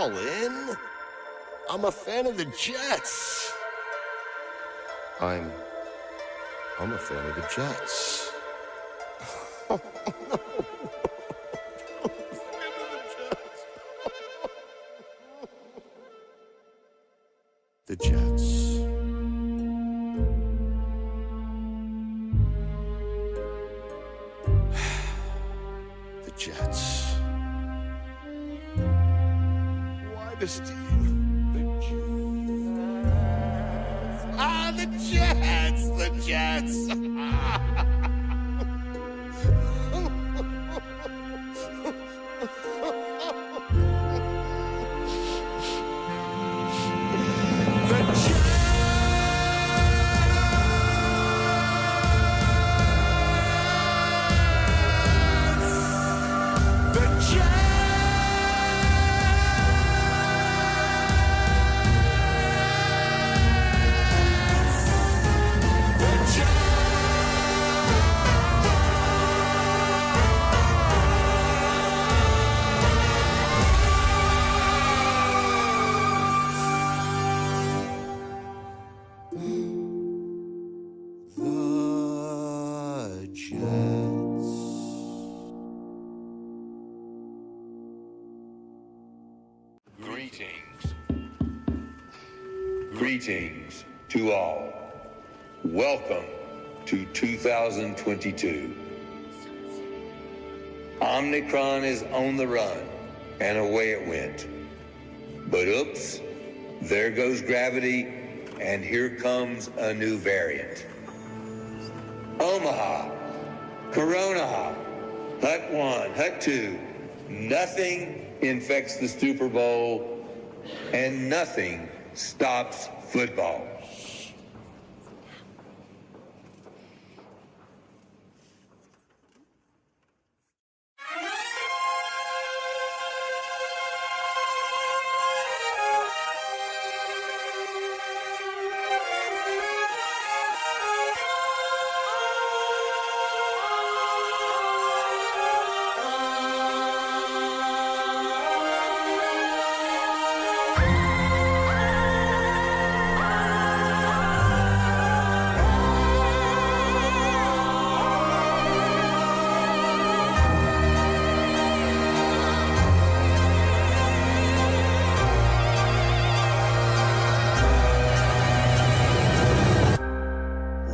all in. I'm a fan of the Jets. I'm a fan of the Jets. The Jets. The Jets. Why this team? The Jets. Ah, the Jets! The Jets! Greetings to all. Welcome to 2022. Omicron is on the run, and away it went. But oops, there goes gravity, and here comes a new variant. Omaha, Corona, Hut 1, Hut 2, nothing infects the Super Bowl, and nothing stops football.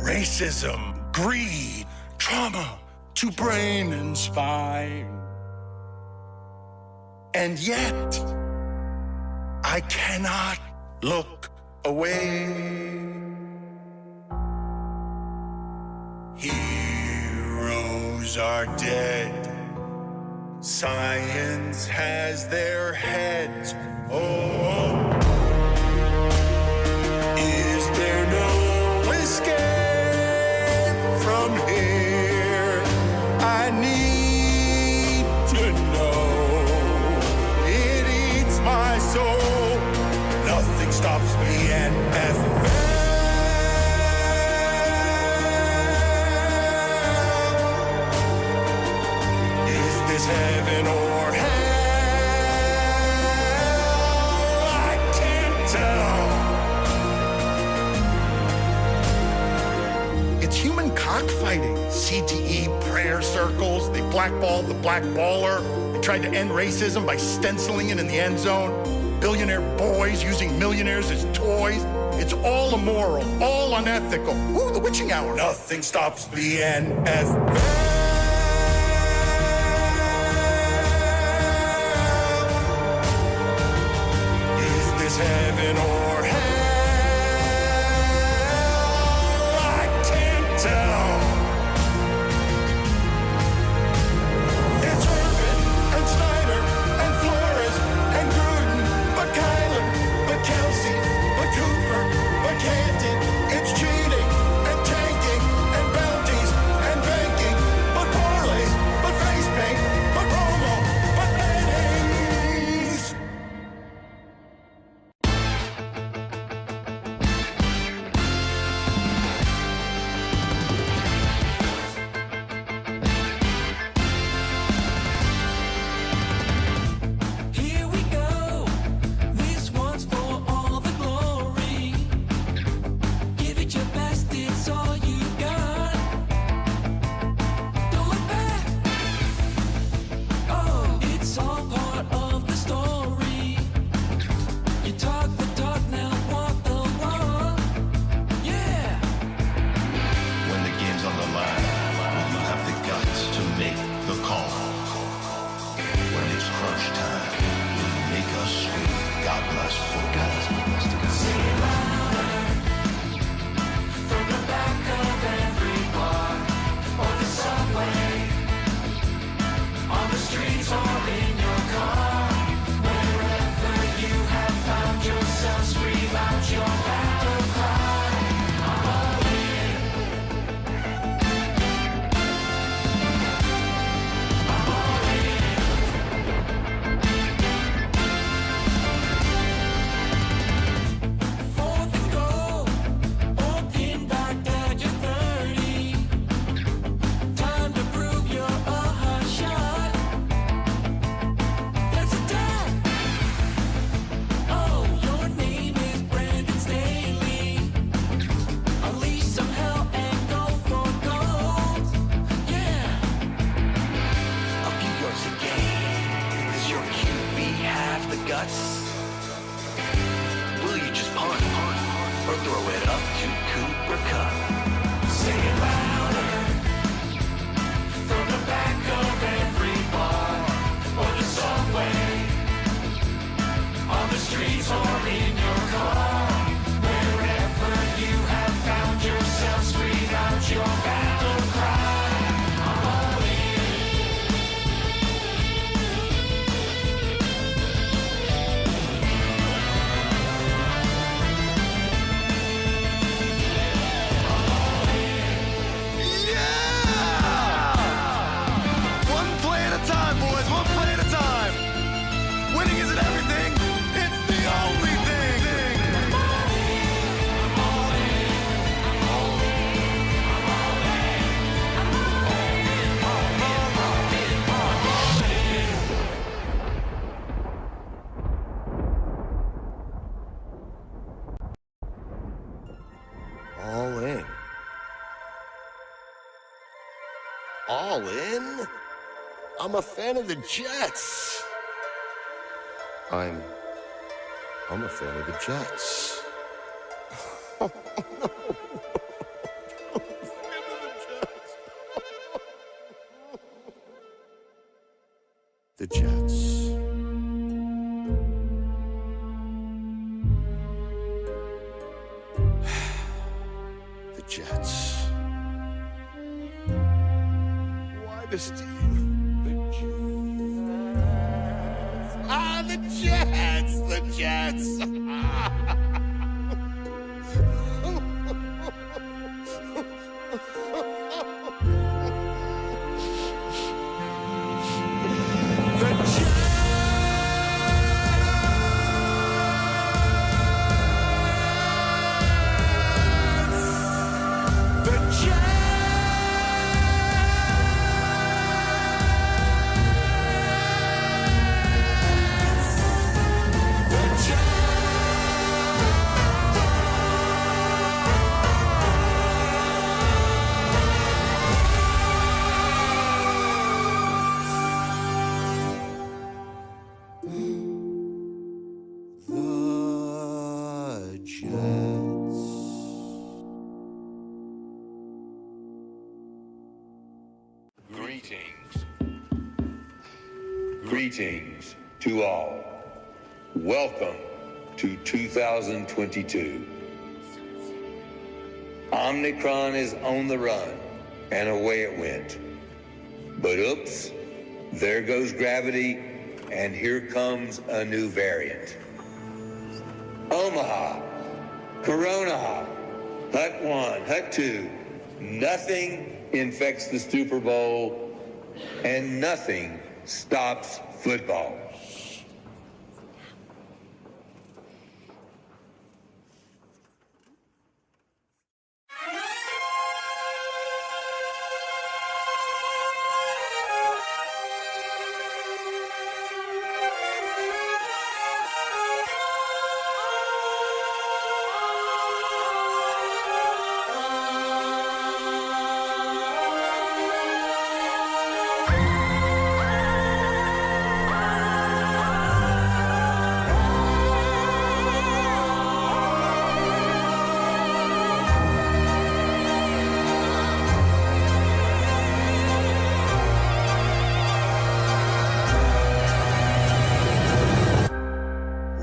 Racism, greed, trauma to brain and spine. And yet, I cannot look away. Heroes are dead. Science has their heads. Oh, is there no escape? From here, I need to know. It eats my soul. Nothing stops me and NFL. Is this heaven or hell? I can't tell. It's human cockfighting. CTE prayer circles. They blackballed the blackballer. They tried to end racism by stenciling it in the end zone. Billionaire boys using millionaires as toys. It's all immoral, all unethical. Ooh, the witching hour. Nothing stops the NFL. Is this heaven or hell? I can't tell. America. Sing it louder. From the back of every bar or the subway, on the streets or in your car, wherever you have found yourself, scream out your battle cry. I'm all One play at a time, boys. One play at a time. Winning isn't everything. It's the only thing. All in. All in? I'm a fan of the Jets. I'm a fan of the Jets. The Jets. The Jets. Why this team? The Jets. Ah, the Jets! The Jets! The Greetings to all. Welcome to 2022. Omicron is on the run, and away it went. But oops, there goes gravity, and here comes a new variant. Omaha, Corona, Hut 1, Hut 2, nothing infects the Super Bowl, and nothing stops football.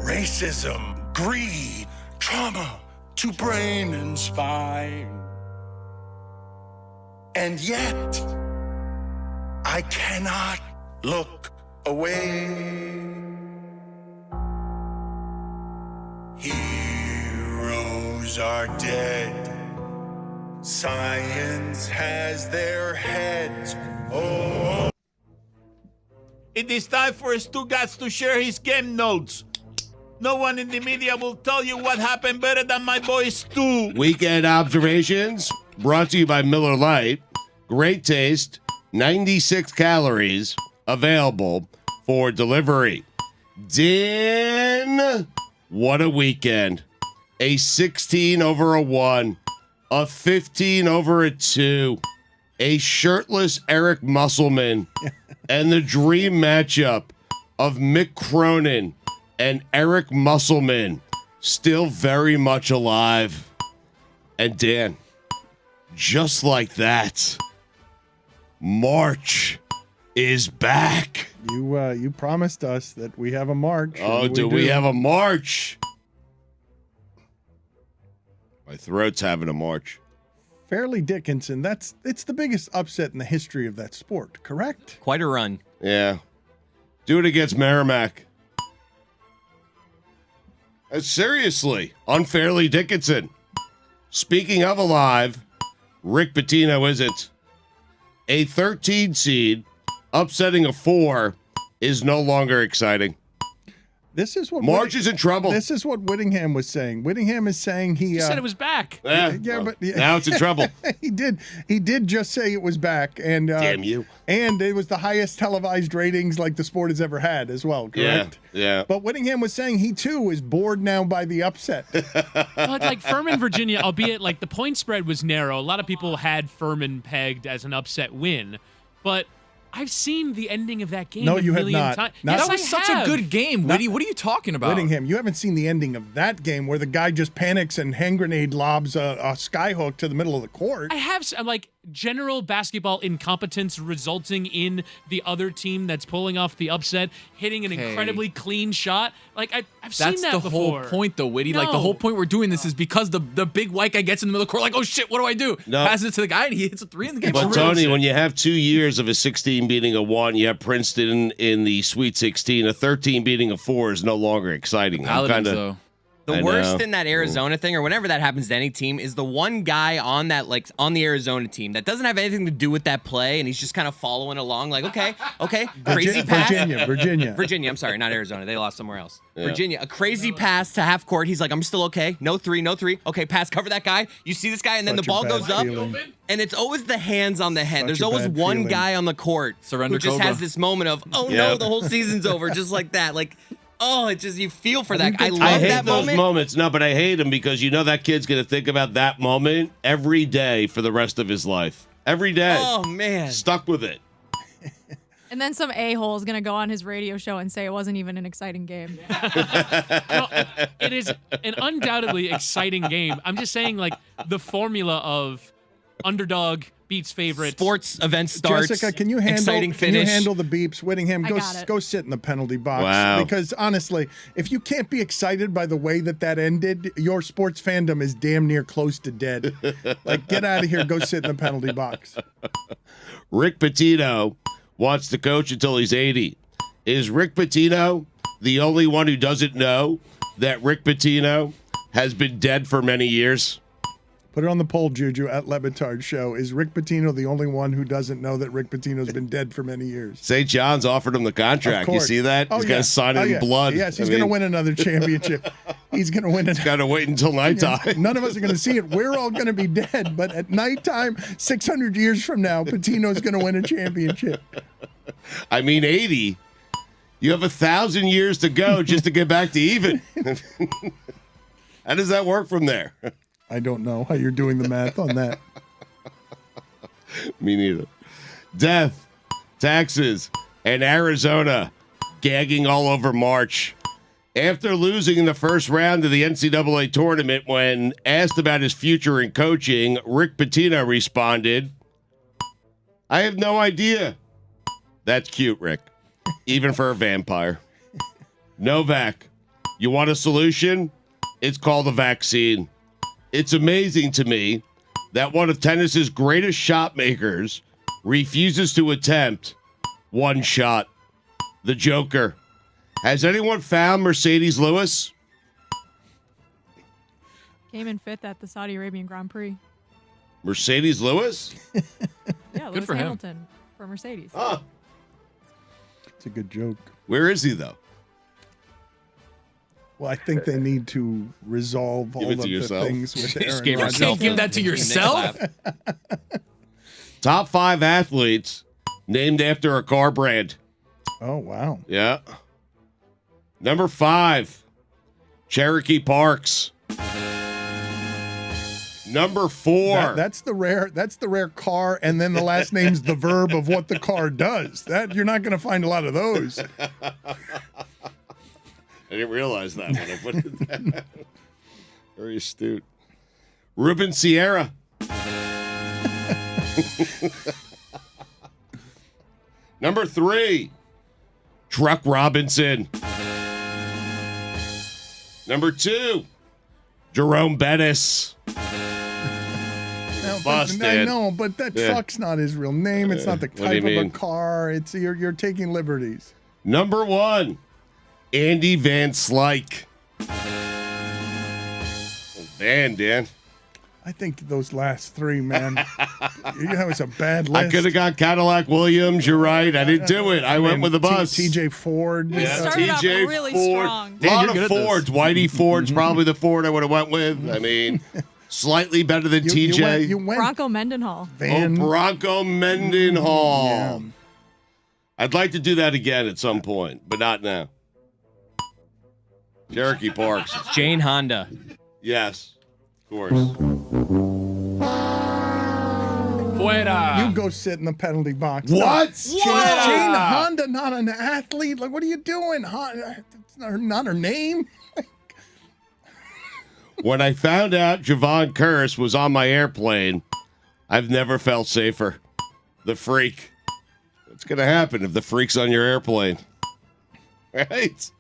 Racism, greed, trauma to brain and spine. And yet, I cannot look away. Heroes are dead. Science has their heads. Oh. It is time for Stugotz to share his game notes. No one in the media will tell you what happened better than my boy Stu. Weekend observations brought to you by Miller Lite. Great taste, 96 calories, available for delivery. Dan, what a weekend. A 16 over a 1, a 15 over a 2, a shirtless Eric Musselman, and the dream matchup of Mick Cronin and Eric Musselman, still very much alive. And Dan, just like that, March is back. You promised us that we have a March. Oh, do we have a March? My throat's having a March. Fairleigh Dickinson, it's the biggest upset in the history of that sport, correct? Quite a run. Yeah. Do it against Merrimack. Seriously, unfairly Dickinson. Speaking of alive, Rick Pitino isn't. A 13 seed upsetting a 4 is no longer exciting. This is what March is in trouble. This is what Whittingham was saying. Whittingham is saying he said it was back. But now it's in trouble. He did just say it was back, and damn you. And it was the highest televised ratings like the sport has ever had as well. Correct? Yeah. But Whittingham was saying he too is bored now by the upset. Well, it's like Furman, Virginia, albeit like the point spread was narrow. A lot of people had Furman pegged as an upset win, but I've seen the ending of that game. No, a you have million not. times. Not- Yes, That was I such have. a good game, Witty. What are you talking about? Whittingham, you haven't seen the ending of that game where the guy just panics and hand grenade lobs a skyhook to the middle of the court. I have like general basketball incompetence resulting in the other team that's pulling off the upset hitting an incredibly clean shot. Like I've seen That's that the before. whole point, though, Witty. Like, the No. whole point we're doing this is because the big white guy gets in the middle of the court, like, oh, shit, what do I do? No. Passes it to the guy, and he hits a 3 in the game. But It's real Tony, shit. when you have 2 years of a 16 beating a 1, you have Princeton in the Sweet 16, a 13 beating a 4 is no longer exciting. I'm Paladins, kinda, though. The I worst know. in that Arizona thing, or whenever that happens to any team, is the one guy on that, like, on the Arizona team that doesn't have anything to do with that play, and he's just kind of following along, like, okay, crazy pass. Virginia, I'm sorry, not Arizona. They lost somewhere else. Yeah. Virginia, a crazy pass to half court. He's like, I'm still okay. No three. Okay, pass, cover that guy. You see this guy, and then Such the a ball bad goes up, feeling. and it's always the hands on the head. Such There's a always bad one feeling. guy on the court Surrender who just Cobra. has this moment of, oh Yep. no, the whole season's over, just like that. Like, oh, it just, you feel for that. I I love hate that those moment. moments. No, but I hate them because you know that kid's going to think about that moment every day for the rest of his life. Every day. Oh, man. Stuck with it. And then some a-hole is going to go on his radio show and say it wasn't even an exciting game. No, it is an undoubtedly exciting game. I'm just saying, like, the formula of underdog beats favorite. Sports event starts. Jessica, can you handle exciting finish. the beeps? Whittingham, I got it. go sit in the penalty box. Wow. Because honestly, if you can't be excited by the way that ended, your sports fandom is damn near close to dead. Like, get out of here, go sit in the penalty box. Rick Pitino wants to coach until he's 80. Is Rick Pitino the only one who doesn't know that Rick Pitino has been dead for many years? Put it on the poll, Juju, at LeBatardShow. Is Rick Pitino the only one who doesn't know that Rick Pitino's been dead for many years? St. John's offered him the Of contract. You course. see that? Oh, He's yeah. got to sign it Oh, in yeah. blood. Yes, he's going to win another championship. He's going to win it. Got to wait until nighttime. None of us are going to see it. We're all going to be dead. But at nighttime, 600 years from now, Pitino's going to win a championship. I mean, 80. You have 1,000 years to go just to get back to even. How does that work from there? I don't know how you're doing the math on that. Me neither. Death, taxes, and Arizona gagging all over March. After losing in the first round of the NCAA tournament, when asked about his future in coaching, Rick Pitino responded, I have no idea. That's cute, Rick. Even for a vampire. Novak, you want a solution? It's called a vaccine. It's amazing to me that one of tennis's greatest shot makers refuses to attempt one shot. The Joker. Has anyone found Mercedes Lewis? Came in 5th at the Saudi Arabian Grand Prix. Mercedes Lewis? Yeah, Good Lewis for him. Hamilton for Mercedes. Huh. It's a good joke. Where is he, though? Well, I think they need to resolve Give all it of to the yourself. things with Just Aaron gave Rodgers. yourself. Give that to yourself? Top 5 athletes named after a car brand. Oh, wow. Yeah. Number 5, Cherokee Parks. Number 4. That's the rare car, and then the last name's the verb of what the car does. That you're not going to find a lot of those. I didn't realize that when I put it that. Very astute. Ruben Sierra. Number 3, Truck Robinson. Number 2, Jerome Bettis. No, Busted. I know, but that truck's not his real name. It's not the type of a car. It's you're taking liberties. Number 1, Andy Van Slyke. Dan. I think those last 3, man. That was a bad list. I could have got Cadillac Williams. You're right. I didn't do it. I went with the bus. TJ Ford. We started off really strong. A lot of Fords. Whitey Ford's probably the Ford I would have went with. I mean, slightly better than TJ. You went Bronco Mendenhall. Bronco Mendenhall. Yeah. I'd like to do that again at some point, but not now. Cherokee Parks. Jane Honda. Yes, of course. Fuera. You go sit in the penalty box. What? Jane Honda, not an athlete. Like, what are you doing? It's not her name. When I found out Javon Curse was on my airplane, I've never felt safer. The freak. What's going to happen if the freak's on your airplane? Right?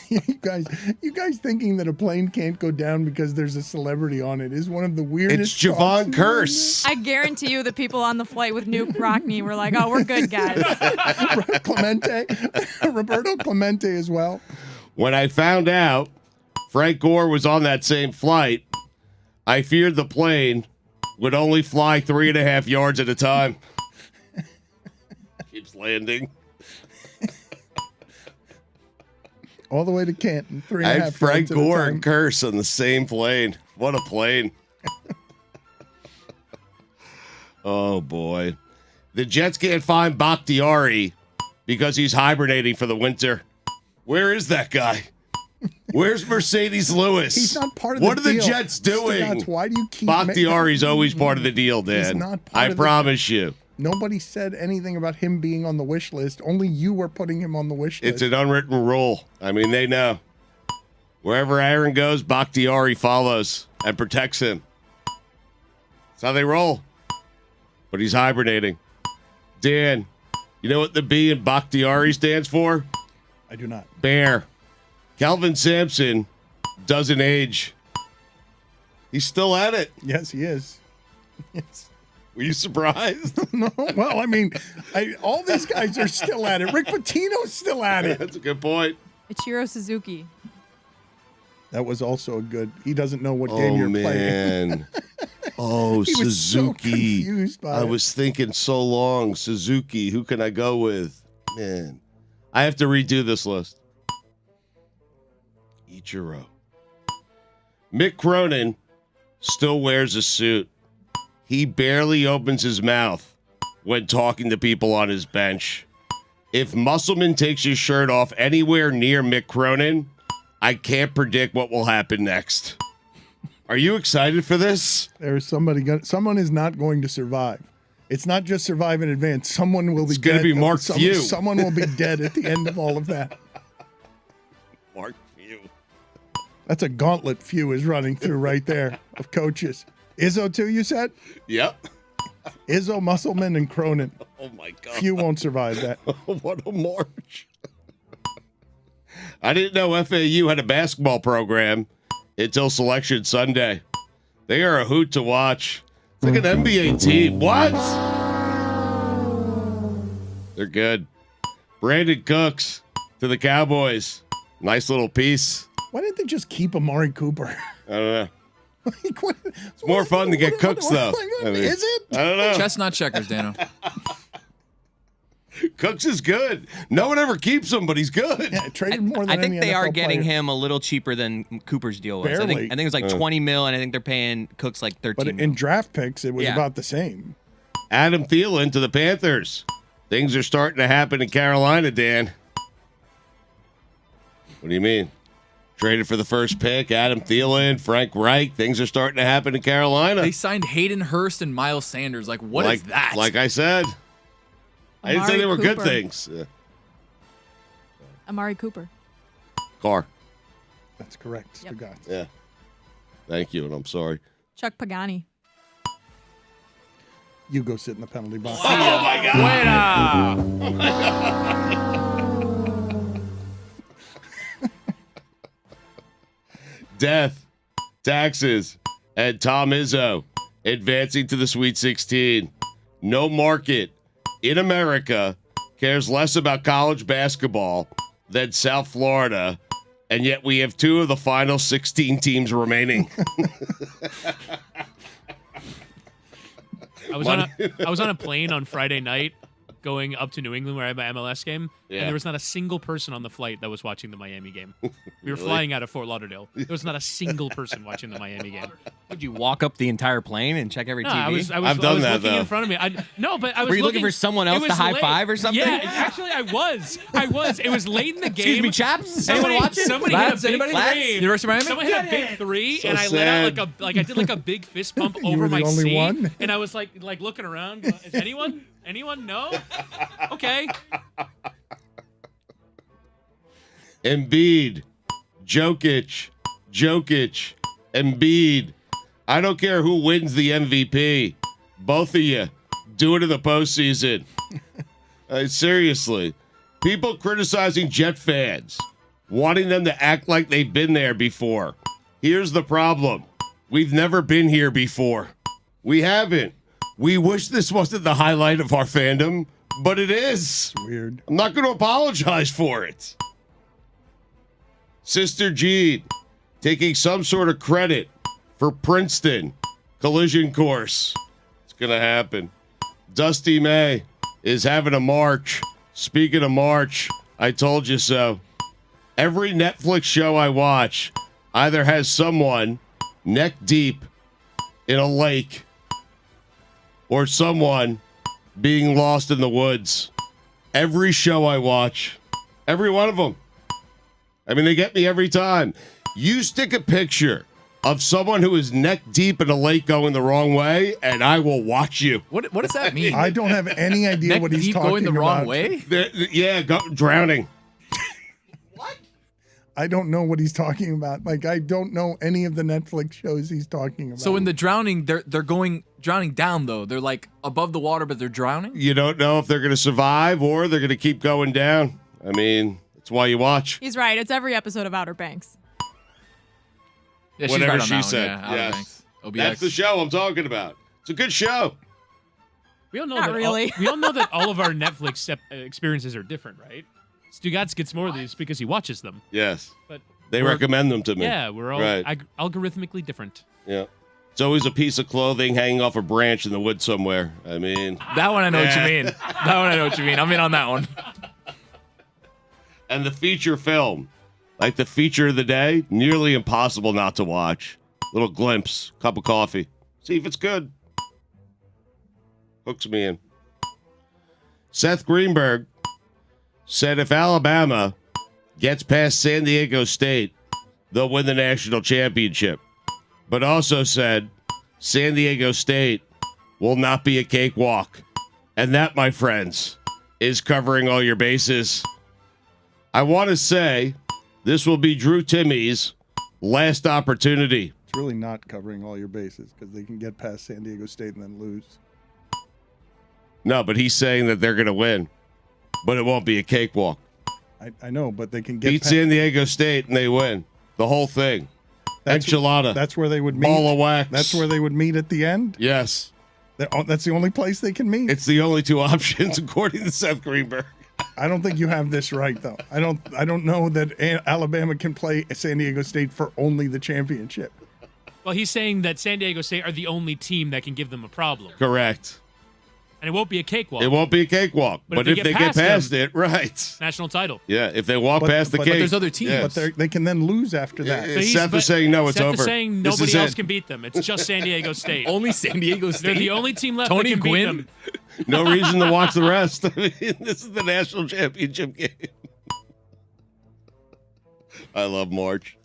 you guys thinking that a plane can't go down because there's a celebrity on it is one of the weirdest. It's Javon Curse. I guarantee you the people on the flight with Nuke Rockney were like, oh, we're good, guys. Roberto Clemente as well. When I found out Frank Gore was on that same flight, I feared the plane would only fly 3.5 yards at a time. Keeps landing. All the way to Canton. 3.5 I had yards Frank at a Gore time. and Curse on the same plane. What a plane. Oh, boy. The Jets can't find Bakhtiari because he's hibernating for the winter. Where is that guy? Where's Mercedes Lewis? He's not part of the What are deal. the Jets doing? Stugotz, why do you keep Bakhtiari's always part of the deal, Dan. He's not part I of the- promise you. Nobody said anything about him being on the wish list. Only you were putting him on the wish list. It's an unwritten rule. I mean, they know. Wherever Aaron goes, Bakhtiari follows and protects him. That's how they roll. But he's hibernating. Dan, you know what the B in Bakhtiari stands for? I do not. Bear. Calvin Sampson doesn't age. He's still at it. Yes, he is. Yes. Were you surprised? No. Well, I mean, all these guys are still at it. Rick Pitino's still at it. That's a good point. Ichiro Suzuki. That was also a good. He doesn't know what game you're playing. Man. Oh, He was so Suzuki. confused by I it. was thinking so long. Suzuki. Who can I go with? Man. I have to redo this list. Ichiro. Mick Cronin still wears a suit. He barely opens his mouth when talking to people on his bench. If Musselman takes his shirt off anywhere near Mick Cronin, I can't predict what will happen next. Are you excited for this? There's someone is not going to survive. It's not just survive in advance. Someone will be It's gonna dead. be Mark Few. Someone will be dead at the end of all of that. Mark Few. That's a gauntlet Few is running through right there of coaches. Izzo too, you said? Yep. Izzo, Musselman, and Cronin. Oh, my God. Few won't survive that. What a march. I didn't know FAU had a basketball program until Selection Sunday. They are a hoot to watch. It's like an NBA team. What? They're good. Brandon Cooks to the Cowboys. Nice little piece. Why didn't they just keep Amari Cooper? I don't know. It's more fun to get Cooks, though. I mean, Is it? I don't know. Chestnut checkers, Dano. Cooks is good. No one ever keeps him, but he's good. Yeah, traded more than I think any they are NFL getting player. him a little cheaper than Cooper's deal was. I Barely. think it was like 20 mil, and I think they're paying Cooks like 13 But mil. in draft picks, it was Yeah. about the same. Adam Thielen to the Panthers. Things are starting to happen in Carolina, Dan. What do you mean? Traded for the first pick, Adam Thielen, Frank Reich. Things are starting to happen in Carolina. They signed Hayden Hurst and Miles Sanders. Like, what is that? Like I said. I didn't say Amari they were good Cooper. things. Amari Cooper. Carr. That's correct. Yep. Stugotz. Yeah. Thank you, and I'm sorry. Chuck Pagani. You go sit in the penalty box. Oh my God! Death, taxes, and Tom Izzo advancing to the Sweet 16. No market in America cares less about college basketball than South Florida, and yet we have 2 of the final 16 teams remaining. I was on a plane on Friday night going up to New England where I have my MLS game, and there was not a single person on the flight that was watching the Miami game. We were flying out of Fort Lauderdale. There was not a single person watching the Miami game. Would you walk up the entire plane and check every TV? I was I've done that, looking though. in front of me. Were you looking for someone else to high five or something? Yeah, actually, I was. It was late in the game. Excuse me, chaps. Anyone watching? Somebody hit a big three. University of Miami? Someone hit a big three, So and I sad. let out I did like a big fist bump You over were the my only seat, one? and I was like looking around. Is anyone? No. Okay. Embiid, Jokic, Embiid. I don't care who wins the MVP. Both of you, do it in the postseason. Seriously. People criticizing Jet fans, wanting them to act like they've been there before. Here's the problem. We've never been here before. We haven't. We wish this wasn't the highlight of our fandom, but it is. It's weird. I'm not going to apologize for it. Sister Jean taking some sort of credit for Princeton collision course. It's going to happen. Dusty May is having a march. Speaking of March, I told you so. Every Netflix show I watch either has someone neck deep in a lake or someone being lost in the woods. Every show I watch, every one of them. I mean, they get me every time. You stick a picture of someone who is neck deep in a lake going the wrong way, and I will watch you. What does that mean? I don't have any idea Neck what he's deep talking going the about. wrong way? Drowning. I don't know what he's talking about. Like, I don't know any of the Netflix shows he's talking about. So in the drowning, they're drowning down though. They're like above the water, but they're drowning. You don't know if they're going to survive or they're going to keep going down. I mean, that's why you watch. He's right. It's every episode of Outer Banks. Yeah, she's Whatever right on she that one. said. Yeah, Outer Yes. Banks. OBX. That's the show I'm talking about. It's a good show. We all know Not that really. we all know that all of our Netflix experiences are different, right? Stugotz gets more of these because he watches them. Yes. But They we're- recommend them to me. Yeah, we're all Right. algorithmically different. Yeah. It's always a piece of clothing hanging off a branch in the woods somewhere. I mean, That one I know what you mean. That one I know what you mean. I'm in on that one. and the feature film, like the feature of the day, nearly impossible not to watch. Little glimpse, cup of coffee. See if it's good. Hooks me in. Seth Greenberg said if Alabama gets past San Diego State, they'll win the national championship. But also said San Diego State will not be a cakewalk. And that, my friends, is covering all your bases. I want to say this will be Drew Timmy's last opportunity. It's really not covering all your bases because they can get past San Diego State and then lose. No, but he's saying that they're going to win. But it won't be a cakewalk. I know, but they can get Beat past. San Diego State and they win. The whole thing. Enchilada. That's where they would meet. Ball of wax. That's where they would meet at the end. Yes. That's the only place they can meet. It's the only two options, according to Seth Greenberg. I don't think you have this right, though. I don't know that Alabama can play San Diego State for only the championship. Well, he's saying that San Diego State are the only team that can give them a problem. Correct. And it won't be a cakewalk. It won't be a cakewalk. But if they get past it, right. National title. Yeah, if they walk past the cake. But there's other teams. Yes. But they can then lose after that. Seth is saying no, it's Seth over. is saying This nobody is else it. can beat them. It's just San Diego State. Only San Diego State. They're the only team left Tony that can Gwynn? beat them. No reason to watch the rest. I mean, this is the national championship game. I love March.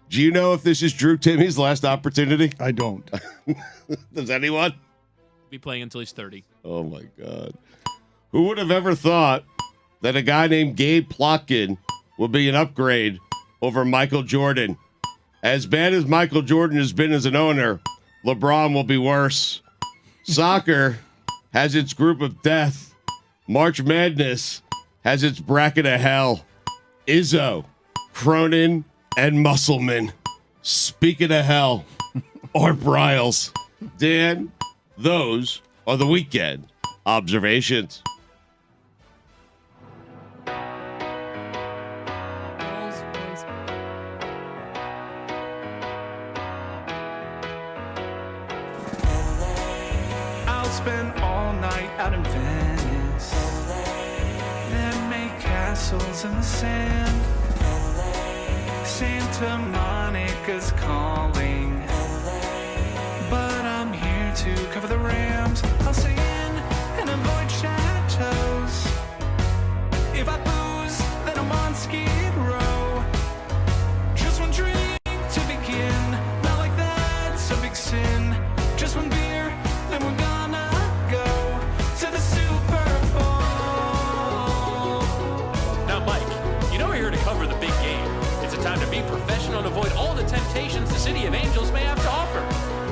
Do you know if this is Drew Timmy's last opportunity? I don't. Does anyone? Be playing until he's 30. Oh, my God. Who would have ever thought that a guy named Gabe Plotkin would be an upgrade over Michael Jordan? As bad as Michael Jordan has been as an owner, LeBron will be worse. Soccer has its group of death. March Madness has its bracket of hell. Izzo, Cronin, and Musselman. Speaking of hell, Art Briles. Dan, those are the weekend observations. I'll spend all night out in Venice. Then make castles in the sand. Santa Monica's calling. But I'm here to cover the Rams. I'll stay in and avoid chateaus. If I booze, then I'm on Skid Row. Just one drink to begin. Not like that's a big sin. Just one beer, then we're gonna go to the Super Bowl. Now, Mike, you know we're here to cover the big game. It's a time to be professional and avoid all the temptations the City of Angels may have to offer.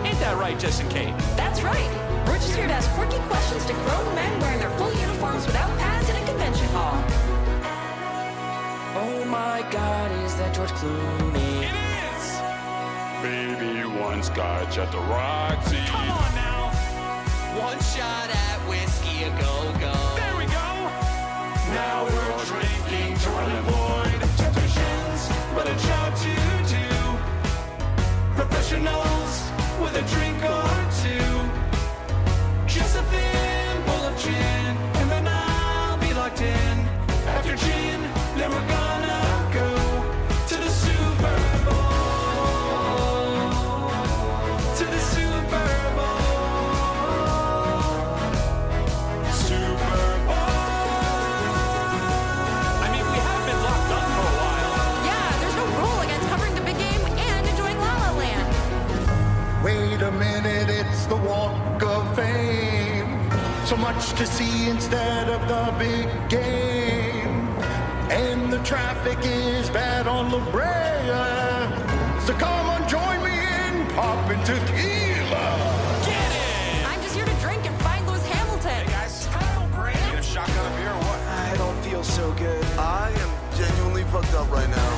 Ain't that right, Jess and Kate? That's right. We're just here to ask quirky questions to grown men wearing their full uniforms without pads in a convention hall. Oh my God, is that George Clooney? It is! Baby one scotch at the Roxy. Come on now! One shot at whiskey a go-go. There we go! Now we're drinking to avoid temptations, but a job to do. Professionals with a drink or two. Just a thimble of gin, and then I'll be locked in. After gin, then we're gonna go to the Super Bowl. To the Super Bowl. Super Bowl. I mean, we have been locked up for a while. Yeah, there's no rule against covering the big game and enjoying La La Land. Wait a minute, it's the Walk of Fame. So much to see instead of the big game. And the traffic is bad on La Brea. So come on, join me in popping tequila. I'm just here to drink and find Lewis Hamilton. Hey guys, need a shotgun of beer or what? I don't feel so good. I am genuinely fucked up right now.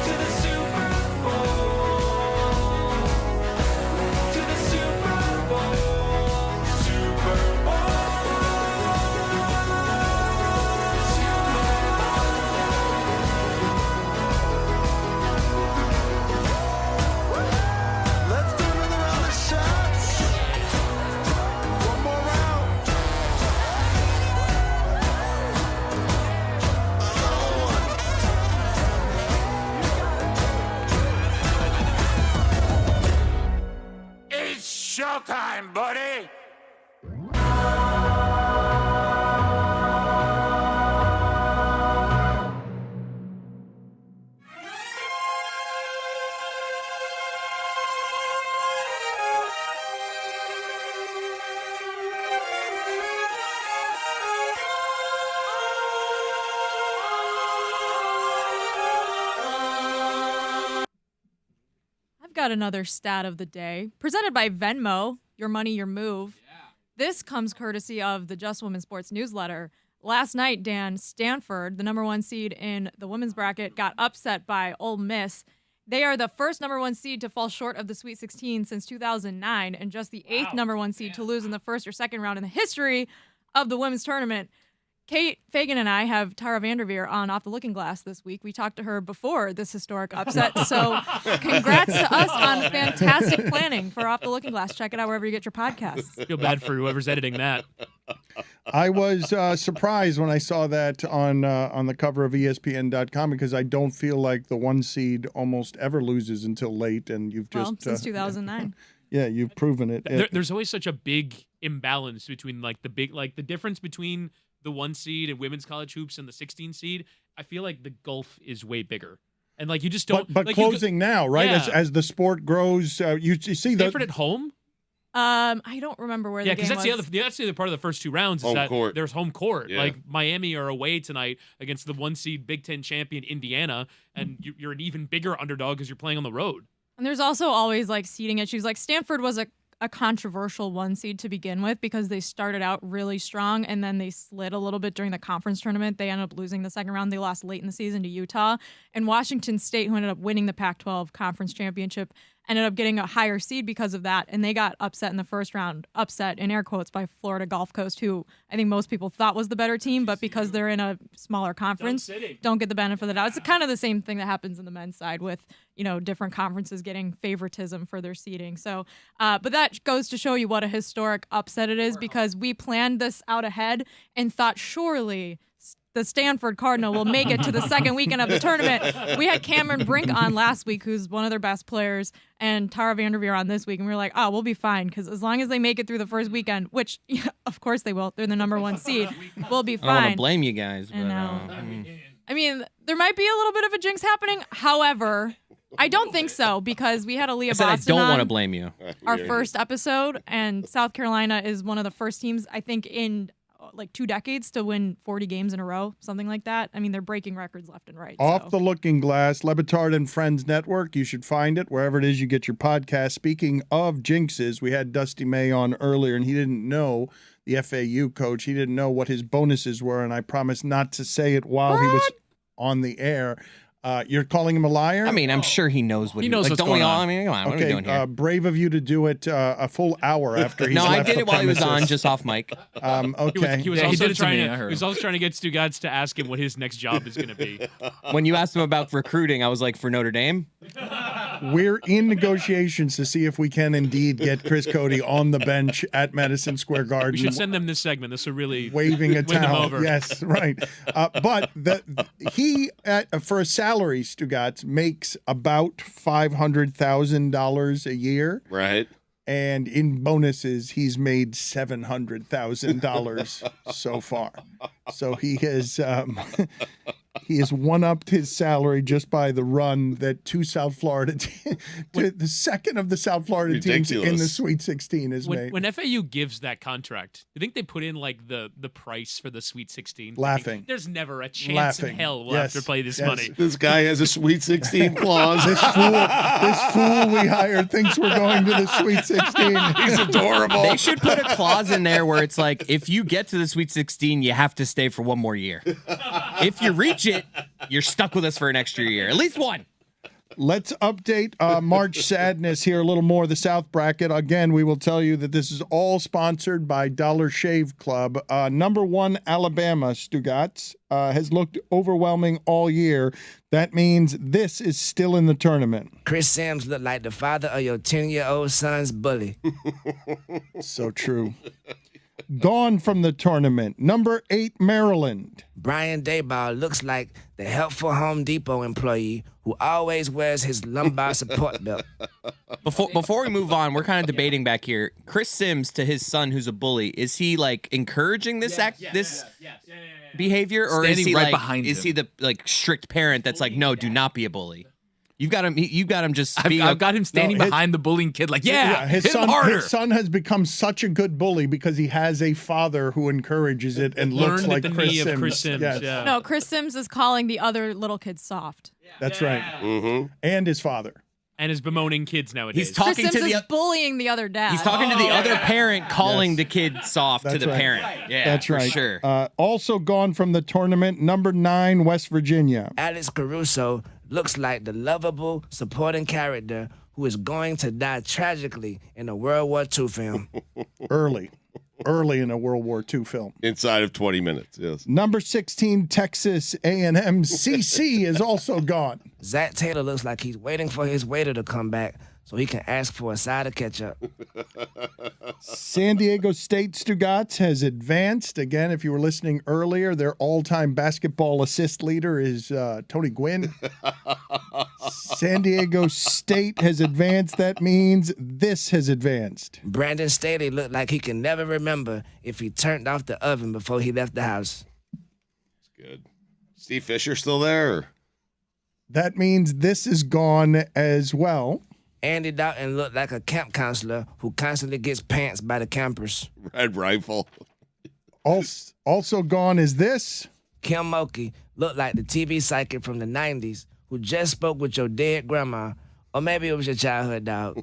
To the Super Bowl. To the Super Bowl. Super Let's do another round of shots. One more round. It's showtime, buddy. I've got another stat of the day presented by Venmo. Your money, your move. This comes courtesy of the Just Women Sports newsletter. Last night, Dan, Stanford, the number one seed in the women's bracket, got upset by Ole Miss. They are the first number one seed to fall short of the Sweet 16 since 2009 and just the eighth number one seed to lose in the first or second round in the history of the women's tournament. Kate Fagan and I have Tara Vanderveer on Off the Looking Glass this week. We talked to her before this historic upset. So congrats to us on fantastic planning for Off the Looking Glass. Check it out wherever you get your podcasts. Feel bad for whoever's editing that. I was surprised when I saw that on the cover of ESPN.com because I don't feel like the one seed almost ever loses until late, and you've just since 2009. Yeah, you've proven it. There's always such a big imbalance between the difference between the 1 seed in women's college hoops and the 16 seed. I feel like the gulf is way bigger. And you just don't. But closing now, right? Yeah. As the sport grows, you see Stanford at home. I don't remember where the game was. Yeah, because that's the other part of the first two rounds is there's home court. Yeah. Like Miami are away tonight against the 1 seed Big Ten champion Indiana, and you're an even bigger underdog because you're playing on the road. And there's also always like seeding issues. Like Stanford was a controversial 1 seed to begin with because they started out really strong and then they slid a little bit during the conference tournament. They ended up losing the second round. They lost late in the season to Utah. And Washington State, who ended up winning the Pac-12 conference championship, ended up getting a higher seed because of that. And they got upset in the first round, upset in air quotes by Florida Gulf Coast, who I think most people thought was the better team, but because they're in a smaller conference, don't get the benefit of the doubt. It's kind of the same thing that happens in the men's side with, different conferences getting favoritism for their seeding. So, but that goes to show you what a historic upset it is because we planned this out ahead and thought surely the Stanford Cardinal will make it to the second weekend of the tournament. We had Cameron Brink on last week, who's one of their best players, and Tara Vanderveer on this week. And we were like, oh, we'll be fine because as long as they make it through the first weekend, which, of course they will. They're the number 1 seed. We'll be fine. I don't want to blame you guys. But, I mean, there might be a little bit of a jinx happening. However, I don't think so because we had Aaliyah Boston I don't want to on blame you. our first episode, and South Carolina is one of the first teams, I think, in like 2 decades to win 40 games in a row, something like that. I mean, they're breaking records left and right. Off the Looking Glass, LeBatard and Friends Network. You should find it wherever it is you get your podcast. Speaking of jinxes, we had Dusty May on earlier, and he didn't know, the FAU coach, he didn't know what his bonuses were, and I promised not to say it while he was on the air. You're calling him a liar? I mean, I'm sure he knows what he knows. What's going on. I mean, come on, what are we doing here? Brave of you to do it a full hour after he's No, left I did the it while he was premises. on, just off mic. Okay. He was Yeah, he also did it to me, I trying heard he was also trying to get Stugotz to ask him what his next job is going to be. When you asked him about recruiting, I was like, for Notre Dame? We're in negotiations to see if we can indeed get Chris Cote on the bench at Madison Square Garden. We should send them this segment. This will really waving a win them towel. over. Yes, right. But he, for a salary, Stugotz, makes about $500,000 a year. Right. And in bonuses, he's made $700,000 so far. So he has one-upped his salary just by the run that two South Florida the second of the South Florida teams in the Sweet 16 is made. When FAU gives that contract, do you think they put in like the price for the Sweet 16? Laughing. There's never a chance in hell we'll have to play this money. This guy has a Sweet 16 clause. This fool we hired thinks we're going to the Sweet 16. He's adorable. They should put a clause in there where it's like, if you get to the Sweet 16, you have to stay for one more year. If you reach it, you're stuck with us for an extra year. At least one. Let's update March Sadness here a little more. The South Bracket. Again, we will tell you that this is all sponsored by Dollar Shave Club. Number 1, Alabama, Stugotz, has looked overwhelming all year. That means this is still in the tournament. Chris Sims looked like the father of your 10-year-old son's bully. So true. Gone from the tournament. Number 8, Maryland. Brian Dayball looks like the helpful Home Depot employee who always wears his lumbar support belt. Before we move on, we're kind of debating back here. Chris Sims to his son, who's a bully, is he like encouraging this behavior, or Standing is he right like behind is him. he the like strict parent that's like, no, do not be a bully? You've got him. You've got him just. I've got him standing behind the bullying kid, like, his hit son, him harder. His son has become such a good bully because he has a father who encourages it and looks Learned like at the Chris knee Sims. of Chris Sims. Yes. Yeah. No, Chris Sims is calling the other little kids soft. That's right. Mm-hmm. And his father. And is bemoaning kids nowadays. He's talking Chris to Sims the. is bullying the other dad. He's talking to the other parent, calling Yes. the kid soft to That's the right. parent. Yeah, That's for right. sure. Also gone from the tournament, number 9, West Virginia. Alex Caruso looks like the lovable supporting character who is going to die tragically in a World War II film. Early in a World War II film. Inside of 20 minutes, yes. Number 16, Texas A&M CC is also gone. Zach Taylor looks like he's waiting for his waiter to come back so he can ask for a side of ketchup. San Diego State Stugotz has advanced. Again, if you were listening earlier, their all-time basketball assist leader is Tony Gwynn. San Diego State has advanced. That means this has advanced. Brandon Staley looked like he can never remember if he turned off the oven before he left the house. Good. Steve Fisher still there? Or? That means this is gone as well. Andy Dalton looked like a camp counselor who constantly gets pants by the campers. Red Rifle. Also gone is this. Kim Mulkey looked like the TV psychic from the 90s who just spoke with your dead grandma, or maybe it was your childhood dog.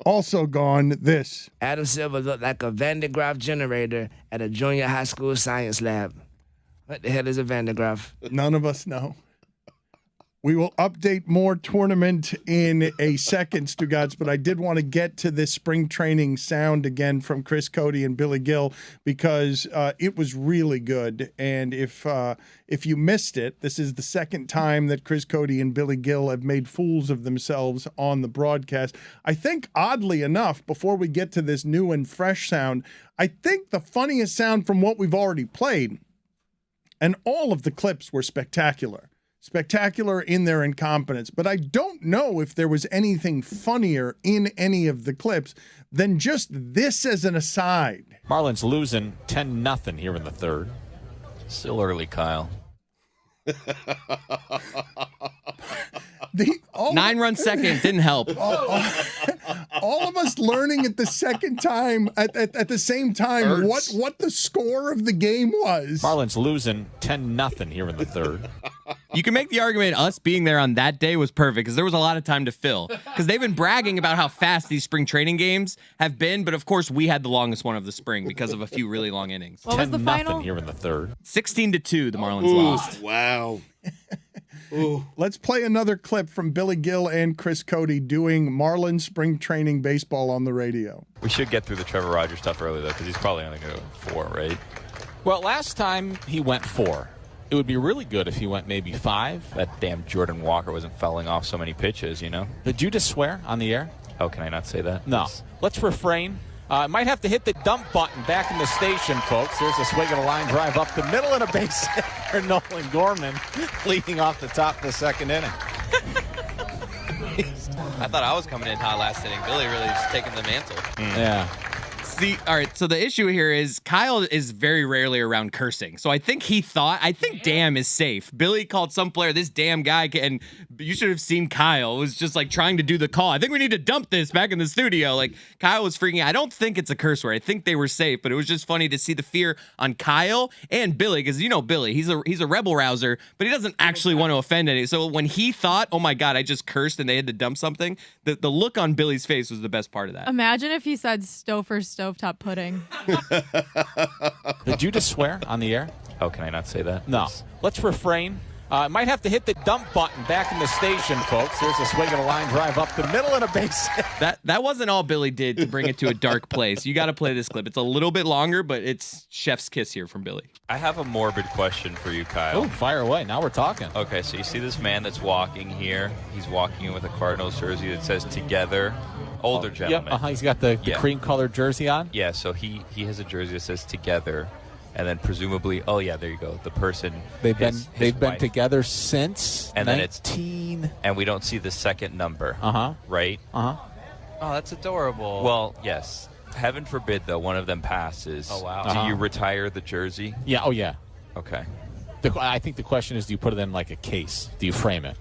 Also gone this. Adam Silver looked like a Van de Graaff generator at a junior high school science lab. What the hell is a Van de Graaff? None of us know. We will update more tournament in a second, Stugotz, but I did want to get to this spring training sound again from Chris Cote and Billy Gill because it was really good. And if you missed it, this is the second time that Chris Cote and Billy Gill have made fools of themselves on the broadcast. I think, oddly enough, before we get to this new and fresh sound, I think the funniest sound from what we've already played, and all of the clips were spectacular in their incompetence. But I don't know if there was anything funnier in any of the clips than just this as an aside. Marlins losing 10-0 here in the third. Still early, Kyle. 9-run second didn't help. All of us learning at the second time, at the same time, what the score of the game was. Marlins losing 10-0 here in the third. You can make the argument us being there on that day was perfect because there was a lot of time to fill. Because they've been bragging about how fast these spring training games have been, but of course we had the longest one of the spring because of a few really long innings. What was the final? 10-0 here in the third. 16-2, the Marlins lost. Wow. Let's play another clip from Billy Gill and Chris Cote doing Marlins spring training baseball on the radio. We should get through the Trevor Rogers stuff early, though, because he's probably only going to go 4, right? Well, last time he went 4. It would be really good if he went maybe 5. That damn Jordan Walker wasn't fouling off so many pitches, you know? Did you just swear on the air? Oh, can I not say that? No. Let's refrain. Might have to hit the dump button back in the station, folks. There's a swing of a line drive up the middle and a base hit for Nolan Gorman, leading off the top of the second inning. I thought I was coming in hot last inning. Billy really just taking the mantle. Yeah. All right, so the issue here is Kyle is very rarely around cursing. So I think damn is safe. Billy called some player this damn guy, and you should have seen Kyle was just like trying to do the call. I think we need to dump this back in the studio. Like Kyle was freaking out. I don't think it's a curse word. I think they were safe, but it was just funny to see the fear on Kyle and Billy because you know Billy, he's a rebel rouser, but he doesn't actually want to offend any. So when he thought, oh my God, I just cursed and they had to dump something, the look on Billy's face was the best part of that. Imagine if he said stovetop pudding. Did you just swear on the air? Oh, can I not say that? No. Let's refrain. Might have to hit the dump button back in the station, folks. There's a swing of a line drive up the middle and a base hit. That wasn't all Billy did to bring it to a dark place. You got to play this clip. It's a little bit longer, but it's chef's kiss here from Billy. I have a morbid question for you, Kyle. Oh, fire away. Now we're talking. Okay, so you see this man that's walking here. He's walking in with a Cardinals jersey that says "Together." Older gentleman. Yep, he's got the cream-colored jersey on. Yeah, so he has a jersey that says "Together," and then presumably, oh yeah, there you go. The person they've been together since and 19. Then and we don't see the second number. Right. Oh, that's adorable. Well, yes. Heaven forbid though, one of them passes. Oh wow. Do you retire the jersey? Yeah. Oh yeah. Okay. I think the question is, do you put it in like a case? Do you frame it?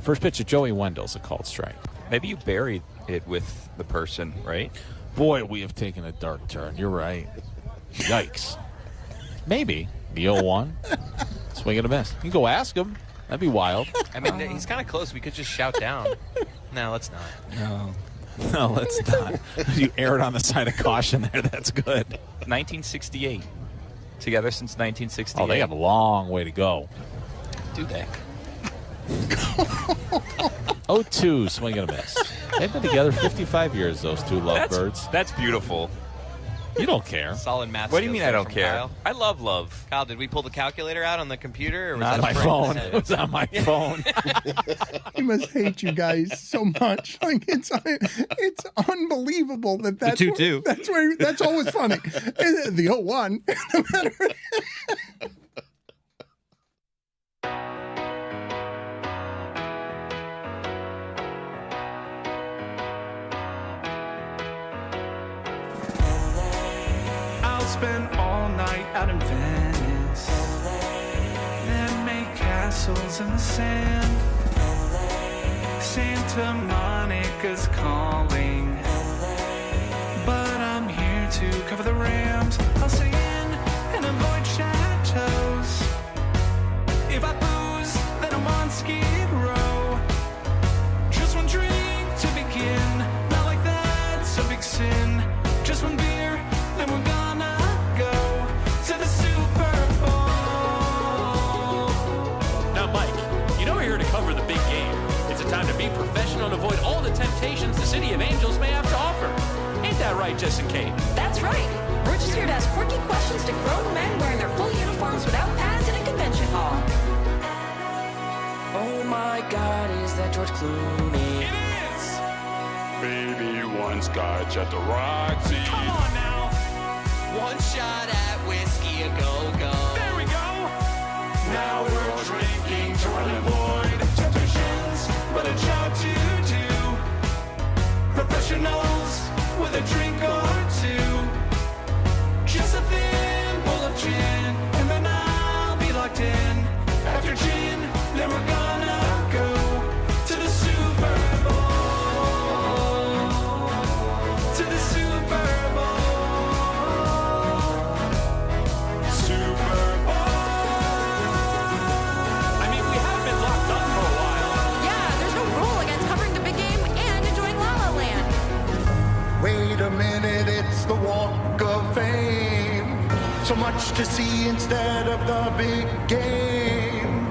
First pitch of Joey Wendell's a called strike. Maybe you buried it with the person, right? Boy, we have taken a dark turn. You're right. Yikes. Maybe. The 0-1. Swing and a miss. You can go ask him. That'd be wild. I mean, he's kind of close. We could just shout down. No, let's not. No, let's not. You erred on the side of caution there. That's good. 1968. Together since 1968. Oh, they have a long way to go. Do they? 0-2, swing and a miss. They've been together 55 years, those two lovebirds. That's beautiful. You don't care. Solid math. What do you mean I don't care? Kyle. I love love. Kyle, did we pull the calculator out on the computer? Or was Not on my phone. It was on my phone. I must hate you guys so much. Like it's unbelievable that's the 2-2. That's always funny. The 0-1. No matter. Spend all night out in Venice, then make castles in the sand. Santa Monica's calling, but I'm here to cover the Rams. I'll stay in and avoid chateaus. If I booze, then I'm on Skid Row. Just one drink to begin, not like that's a big sin. Just one beer, then we're gonna go to the Super Bowl. Now, Mike, you know we're here to cover the big game. It's a time to be professional and avoid all the temptations the City of Angels may have to offer. Ain't that right, Jess and Kate? That's right. We're just here to ask quirky questions to grown men wearing their full uniforms without pads in a convention hall. Oh my God, is that George Clooney? It is! Baby once got you at the Roxy. Come on now! One shot at whiskey, a go-go. There we go! Now we're drinking to avoid temptations, but a job to do. Professionals with a drink or two. Just a thimble of gin, and then I'll be locked in. After gin, then we're gonna go to the Super Bowl. To the Super Bowl. Super Bowl. I mean, we have been locked up for a while. Yeah, there's no rule against covering the big game and enjoying La La Land. Wait a minute, it's the Walk of Fame. So much to see instead of the big game.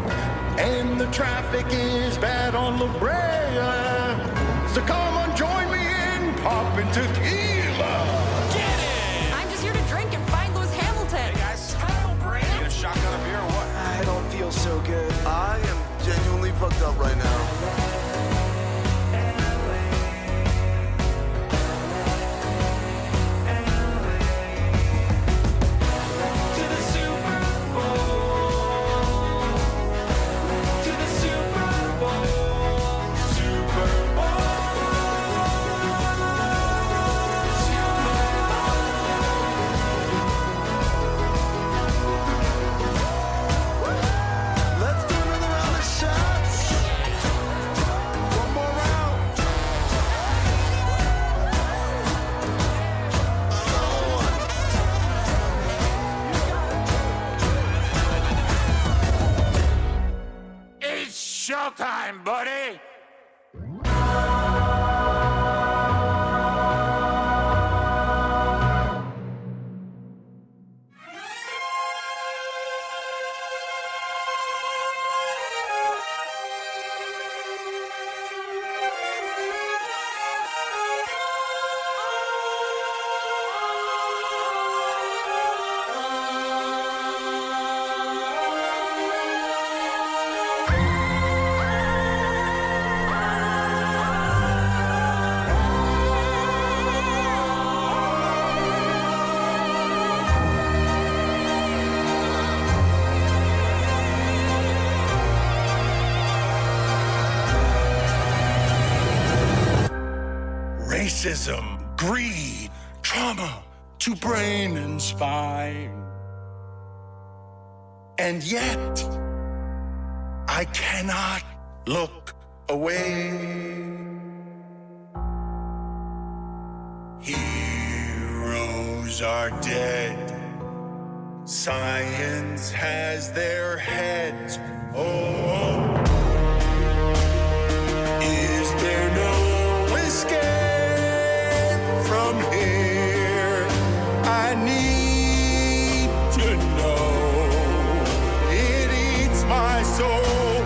And the traffic is bad on La Brea. So come on, join me in popping tequila. I'm just here to drink and find Lewis Hamilton. Guys, need a shotgun of beer or what? I don't feel so good. I am genuinely fucked up right now. To the Super Bowl. To the Super Bowl. Super Let's do another round of shots. One more round. It's showtime, buddy! Racism, greed, trauma to brain and spine. And yet, I cannot look away. Heroes are dead. Science has their heads. Oh, is there no escape from here? I need to know. It eats my soul.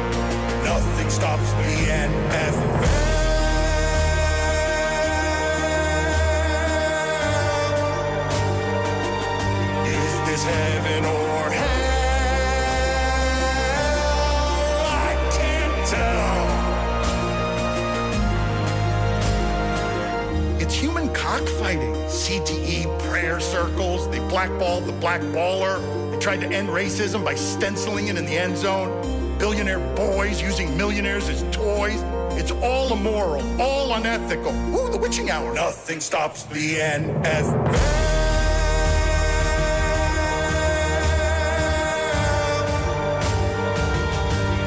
Nothing stops the NFL. Is this heaven or hell? I can't tell. It's human cockfighting. CTE prayer circles. They blackball the black baller. They tried to end racism by stenciling it in the end zone. Billionaire boys using millionaires as toys. It's all immoral, all unethical. Ooh, the witching hour. Nothing stops the NFL.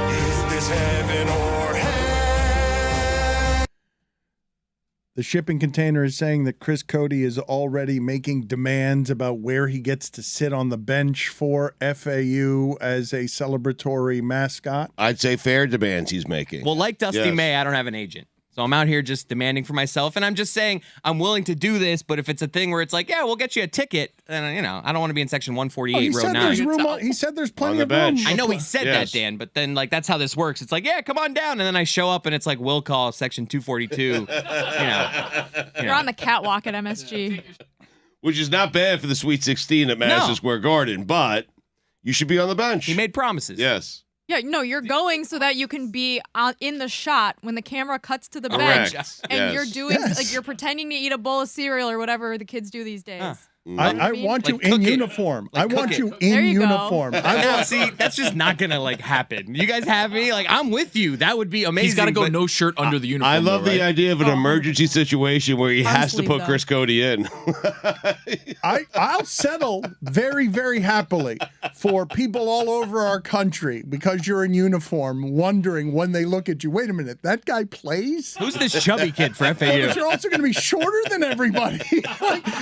Is this heaven or hell? The shipping container is saying that Chris Cote is already making demands about where he gets to sit on the bench for FAU as a celebratory mascot. I'd say fair demands he's making. Well, like Dusty May, I don't have an agent. So I'm out here just demanding for myself, and I'm just saying I'm willing to do this, but if it's a thing where it's like, yeah, we'll get you a ticket, then, I don't want to be in section 148, row 9. He said there's plenty of bench. room. I know he said that, Dan, but then, like, that's how this works. It's like, yeah, come on down, and then I show up, and it's like, will call section 242. You're on the catwalk at MSG. Which is not bad for the Sweet 16 at Madison Square Garden, but you should be on the bench. He made promises. Yes. Yeah, no, you're going so that you can be in the shot when the camera cuts to the Correct. bench, and you're doing like you're pretending to eat a bowl of cereal or whatever the kids do these days. I want you in uniform. I want you in There you go. uniform. Now, see, that's just not gonna happen. You guys have me, like, I'm with you. That would be amazing. He's got to go no shirt under the uniform. I love though, the right? idea of an emergency situation where he has to put Chris Cote in. I'll settle very, very happily for people all over our country because you're in uniform wondering when they look at you, wait a minute, that guy plays? Who's this chubby kid for FAU? But you're also going to be shorter than everybody.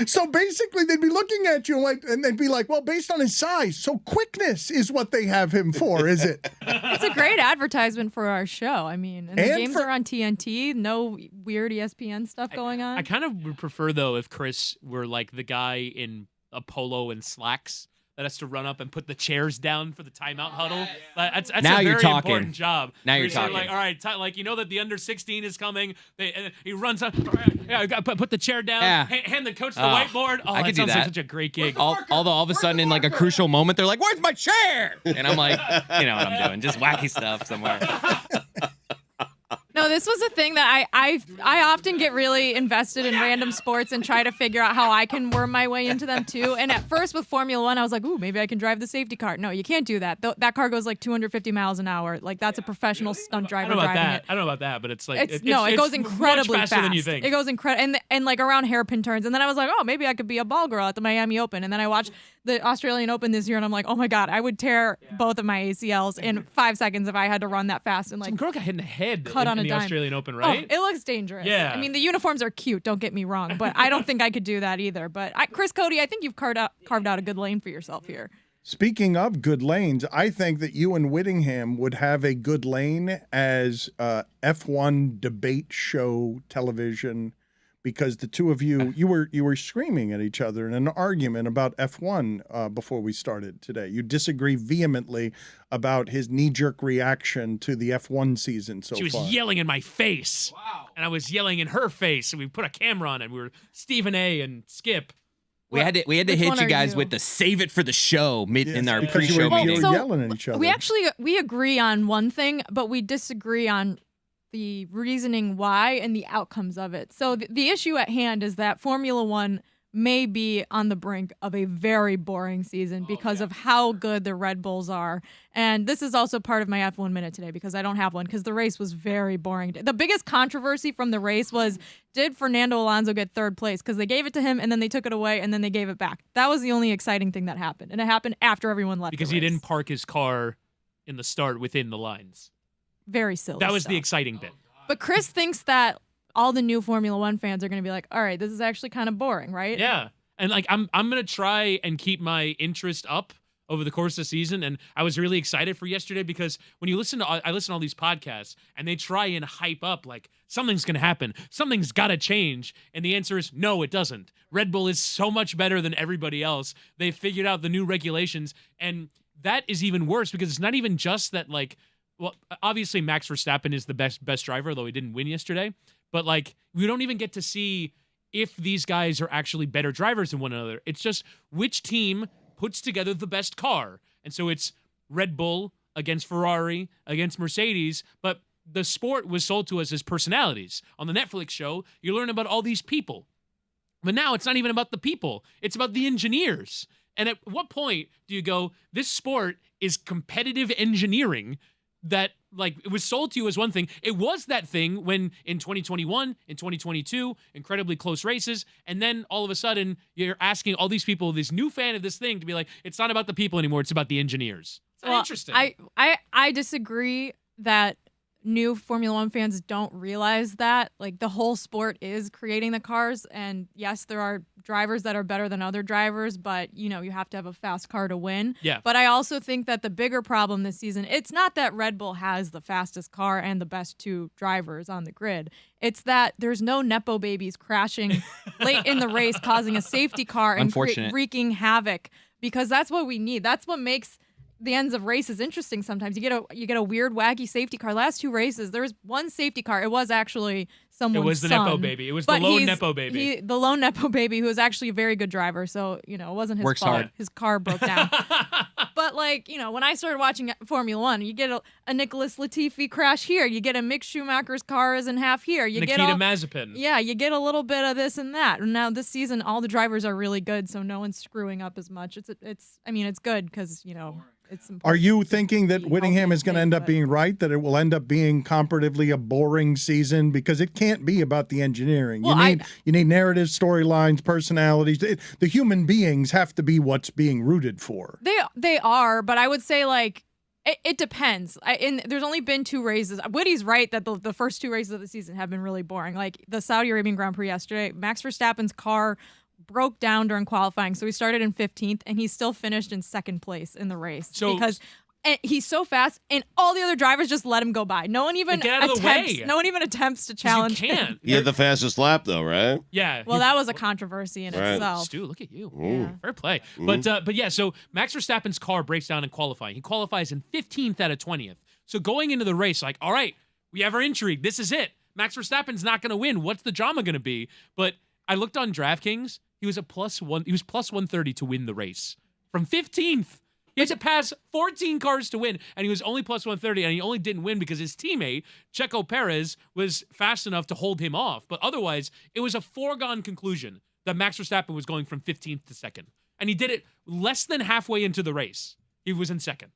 So basically, they'd be looking at you and they'd be like, well, based on his size, so quickness is what they have him for, is it? It's a great advertisement for our show. I mean, and the games are on TNT. No weird ESPN stuff going on. I kind of would prefer, though, if Chris were like the guy in a polo and slacks that has to run up and put the chairs down for the timeout huddle. That's Now a you're very talking. important job. Now Where you're talking. Like, all right, like, you know that the under 16 is coming. He runs up. Yeah, I got put the chair down. Yeah. Hand the coach the whiteboard. Oh, I that could do sounds like that. such a great gig. Although all of a sudden, in like a crucial moment, they're like, "Where's my chair?" And I'm like, you know what I'm doing? Just wacky stuff somewhere. No, this was a thing that I often get really invested in random sports and try to figure out how I can worm my way into them too. And at first with Formula One, I was like, ooh, maybe I can drive the safety car. No, you can't do that. That car goes like 250 miles an hour. Like that's a professional stunt driver driving it. I don't know about that, but it's like It goes incredibly much faster fast. than you think. It goes and like around hairpin turns. And then I was like, oh, maybe I could be a ball girl at the Miami Open. And then I watched the Australian Open this year, and I'm like, oh my god, I would tear both of my ACLs in 5 seconds if I had to run that fast. And like, some girl got hit in the head cut on in a the dime. Australian Open, Oh, right? it looks dangerous. Yeah. I mean, the uniforms are cute. Don't get me wrong, but I don't think I could do that either. But Chris Cote, I think you've carved out a good lane for yourself here. Speaking of good lanes, I think that you and Whittingham would have a good lane as F1 debate show television, because the two of you were screaming at each other in an argument about F1 before we started today. You disagree vehemently about his knee-jerk reaction to the F1 season so far. She was yelling in my face. Wow. And I was yelling in her face, and we put a camera on it. We were Stephen A. and Skip. We had to Which hit one you are guys you? with the save it for the show in our because you pre-show were meeting. yelling at each other. We agree on one thing, but we disagree on the reasoning why and the outcomes of it. So the issue at hand is that Formula One may be on the brink of a very boring season because of how good the Red Bulls are. And this is also part of my F1 Minute today because I don't have one because the race was very boring. The biggest controversy from the race was, did Fernando Alonso get third place? Because they gave it to him and then they took it away and then they gave it back. That was the only exciting thing that happened. And it happened after everyone left Because the he race. didn't park his car in the start within the lines. Very silly That was stuff. the exciting bit. But Chris thinks that all the new Formula One fans are going to be like, all right, this is actually kind of boring, right? Yeah. And like I'm gonna try and keep my interest up over the course of the season. And I was really excited for yesterday because when you listen to all these podcasts and they try and hype up like something's gonna happen, something's gotta change, and the answer is no, it doesn't. Red Bull is so much better than everybody else. They figured out the new regulations, and that is even worse because it's not even just that like. Well, obviously Max Verstappen is the best driver, though he didn't win yesterday. But like, we don't even get to see if these guys are actually better drivers than one another. It's just which team puts together the best car. And so it's Red Bull against Ferrari against Mercedes. But the sport was sold to us as personalities. On the Netflix show, you learn about all these people. But now it's not even about the people. It's about the engineers. And at what point do you go, this sport is competitive engineering? That like it was sold to you as one thing. It was that thing when in 2021, in 2022, incredibly close races, and then all of a sudden you're asking all these people, this new fan of this thing, to be like, it's not about the people anymore, it's about the engineers. It's not interesting. I disagree that new Formula One fans don't realize that. Like, the whole sport is creating the cars. And yes, there are drivers that are better than other drivers, but, you know, you have to have a fast car to win. Yeah. But I also think that the bigger problem this season, it's not that Red Bull has the fastest car and the best two drivers on the grid. It's that there's no Nepo babies crashing late in the race, causing a safety car and wreaking havoc, because that's what we need. That's what makes the ends of races interesting. Sometimes you get a weird, wacky safety car. Last two races, there was one safety car. It was actually someone's It was the son, Nepo baby. It was but the lone Nepo baby. The lone Nepo baby, who was actually a very good driver. So, you know, it wasn't his Works fault. hard. His car broke down. But, like, you know, when I started watching Formula One, you get a Nicholas Latifi crash here. You get a Mick Schumacher's car is in half here. You Nikita get Mazepin. Yeah, you get a little bit of this and that. And now this season, all the drivers are really good, so no one's screwing up as much. It's good because, you know, it's important. Are you thinking that Whittingham is going to end up being right, that it will end up being comparatively a boring season? Because it can't be about the engineering. Well, you need narrative, storylines, personalities. The human beings have to be what's being rooted for. They are, but I would say, like, it depends. There's only been two races. Witty's right that the first two races of the season have been really boring. Like the Saudi Arabian Grand Prix yesterday, Max Verstappen's car broke down during qualifying, so he started in 15th, and he still finished in second place in the race because he's so fast, and all the other drivers just let him go by. No one even Get out of the way. No one even attempts to challenge him. He had the fastest lap, though, right? Yeah. Well, that was a controversy in itself. Stu, look at you. Yeah. Fair play. Ooh. But yeah, so Max Verstappen's car breaks down in qualifying. He qualifies in 15th out of 20th. So going into the race, like, all right, we have our intrigue. This is it. Max Verstappen's not going to win. What's the drama going to be? But I looked on DraftKings. He was plus 130 to win the race from 15th. He had to pass 14 cars to win, and he was only plus 130, and he only didn't win because his teammate, Checo Perez, was fast enough to hold him off. But otherwise, it was a foregone conclusion that Max Verstappen was going from 15th to second. And he did it less than halfway into the race. He was in second.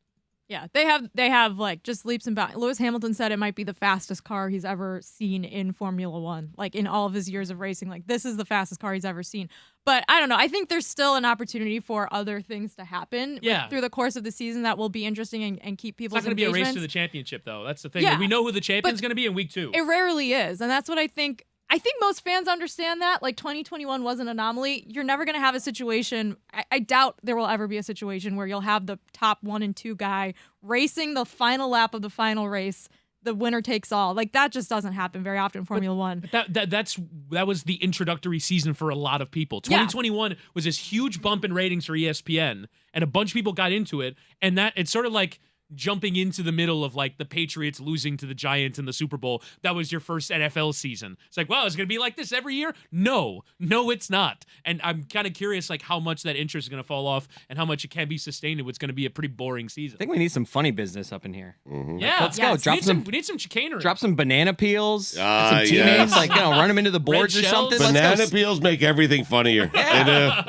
Yeah, they have like just leaps and bounds. Lewis Hamilton said it might be the fastest car he's ever seen in Formula One, like in all of his years of racing. Like, this is the fastest car he's ever seen. But I don't know. I think there's still an opportunity for other things to happen through the course of the season that will be interesting and keep people's It's not going to be a race engagements. to the championship, though. That's the thing. Yeah, Like, we know who the champion's going to be in week 2. It rarely is, and that's what I think. I think most fans understand that. Like, 2021 was an anomaly. You're never going to have a situation. I doubt there will ever be a situation where you'll have the top 1 and 2 guy racing the final lap of the final race. The winner takes all. Like, that just doesn't happen very often in Formula One. That was the introductory season for a lot of people. 2021 was this huge bump in ratings for ESPN, and a bunch of people got into it. And that it's sort of like jumping into the middle of like the Patriots losing to the Giants in the Super Bowl. That was your first NFL season. It's like, wow, it's going to be like this every year? No, it's not. And I'm kind of curious like how much that interest is going to fall off and how much it can be sustained. It's going to be a pretty boring season. I think we need some funny business up in here. Yeah, let's go. We need some chicanery. Drop some banana peels. Get some teammates, like, run them into the boards or something. Banana peels make everything funnier. Yeah.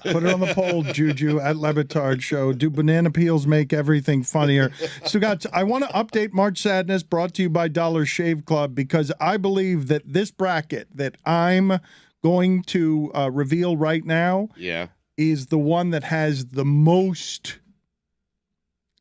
Put it on the poll, Juju, at Lebatard Show. Do banana peels make everything funnier? Stugotz, I want to update March Sadness, brought to you by Dollar Shave Club, because I believe that this bracket that I'm going to reveal right now is the one that has the most